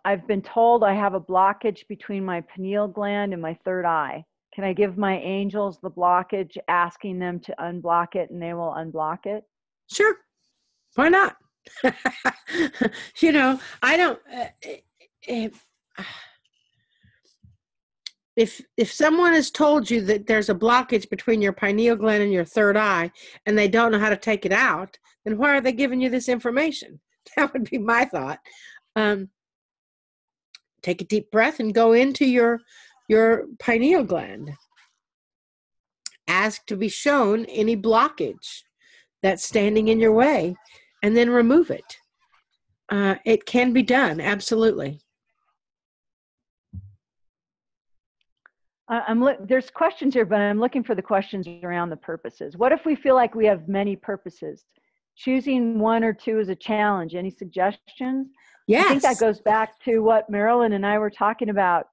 I've been told I have a blockage between my pineal gland and my third eye. Can I give my angels the blockage, asking them to unblock it, and they will unblock it? Sure. Why not? I don't, if someone has told you that there's a blockage between your pineal gland and your third eye, and they don't know how to take it out, then why are they giving you this information? That would be my thought. Take a deep breath and go into your pineal gland. Ask to be shown any blockage that's standing in your way, and then remove it. It can be done, absolutely. There's questions here, but I'm looking for the questions around the purposes. What if we feel like we have many purposes? Choosing one or two is a challenge. Any suggestions? Yes. I think that goes back to what Marilyn and I were talking about.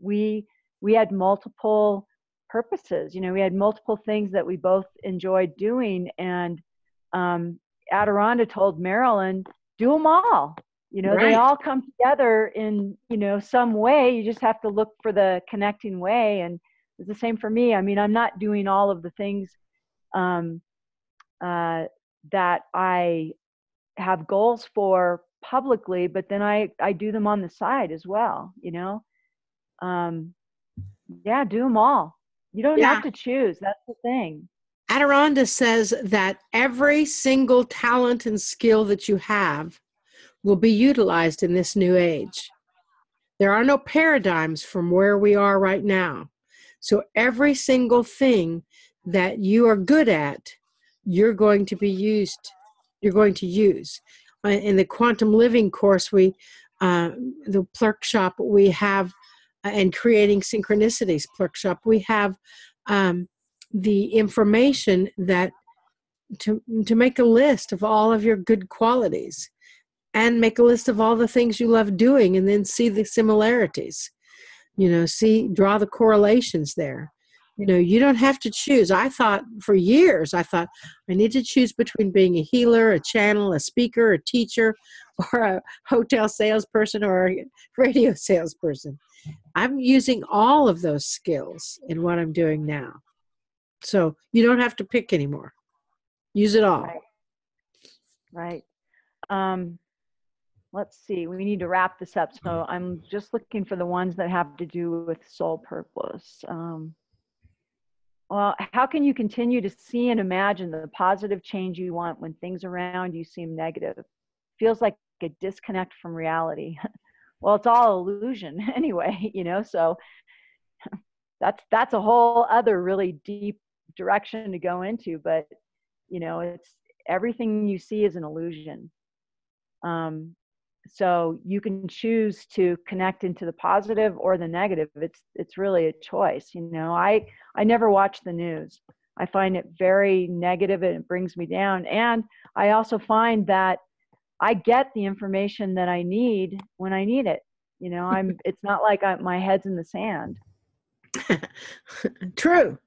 We had multiple purposes. We had multiple things that we both enjoyed doing, and Adironda told Marilyn, do them all. Right. They all come together in, some way. You just have to look for the connecting way. And it's the same for me. I mean, I'm not doing all of the things that I have goals for publicly, but then I do them on the side as well, Yeah, do them all. You don't have to choose. That's the thing. Adironda says that every single talent and skill that you have will be utilized in this new age. There are no paradigms from where we are right now. So every single thing that you are good at, you're going to use. In the quantum living course, the Plurkshop we have, and creating synchronicities Plurkshop, we have the information that to make a list of all of your good qualities, and make a list of all the things you love doing, and then see the similarities, draw the correlations there. You don't have to choose. For years, I thought I need to choose between being a healer, a channel, a speaker, a teacher, or a hotel salesperson, or a radio salesperson. I'm using all of those skills in what I'm doing now. So you don't have to pick anymore. Use it all. Right. Let's see. We need to wrap this up. So I'm just looking for the ones that have to do with soul purpose. Well, how can you continue to see and imagine the positive change you want when things around you seem negative? Feels like a disconnect from reality. Well, it's all illusion anyway, so that's a whole other really deep direction to go into, but it's everything you see is an illusion. So you can choose to connect into the positive or the negative. It's really a choice. I never watch the news. I find it very negative and it brings me down. And I also find that I get the information that I need when I need it. It's not like my head's in the sand. True.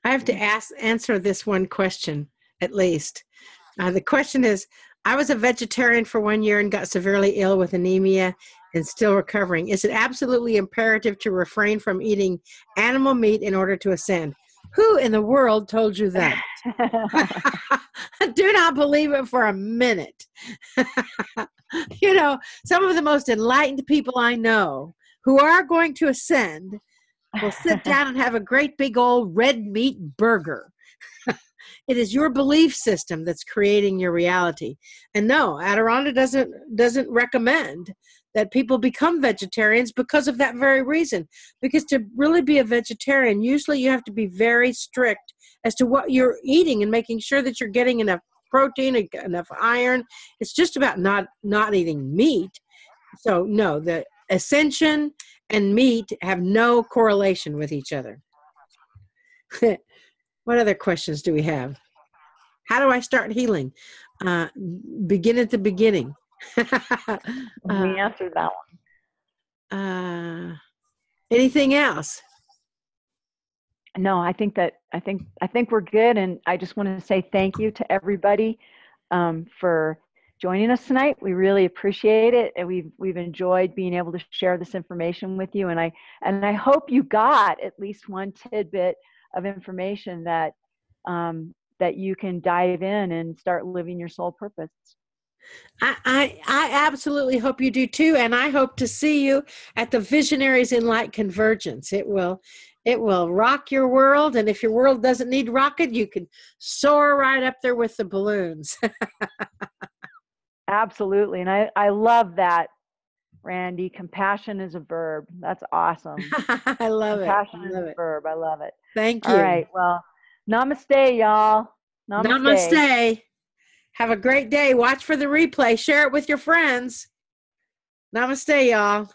I have to answer this one question at least. The question is, I was a vegetarian for 1 year and got severely ill with anemia and still recovering. Is it absolutely imperative to refrain from eating animal meat in order to ascend? Who in the world told you that? Do not believe it for a minute. Some of the most enlightened people I know who are going to ascend will sit down and have a great big old red meat burger. It is your belief system that's creating your reality. And no, Adironda doesn't recommend that people become vegetarians because of that very reason. Because to really be a vegetarian, usually you have to be very strict as to what you're eating and making sure that you're getting enough protein, enough iron. It's just about not eating meat. So no, the ascension and meat have no correlation with each other. What other questions do we have? How do I start healing? Begin at the beginning. We answered that one. Anything else? No, I think we're good, and I just want to say thank you to everybody for joining us tonight. We really appreciate it, and we've enjoyed being able to share this information with you. And I hope you got at least one tidbit of information that that you can dive in and start living your soul purpose. I absolutely hope you do too, and I hope to see you at the Visionaries in Light Convergence. It will rock your world, and if your world doesn't need rocket, you can soar right up there with the balloons. Absolutely, and I love that, Randy. Compassion is a verb. That's awesome. I love it. Compassion is a verb. I love it. Thank you. All right. Well, namaste, y'all. Namaste. Have a great day. Watch for the replay. Share it with your friends. Namaste, y'all.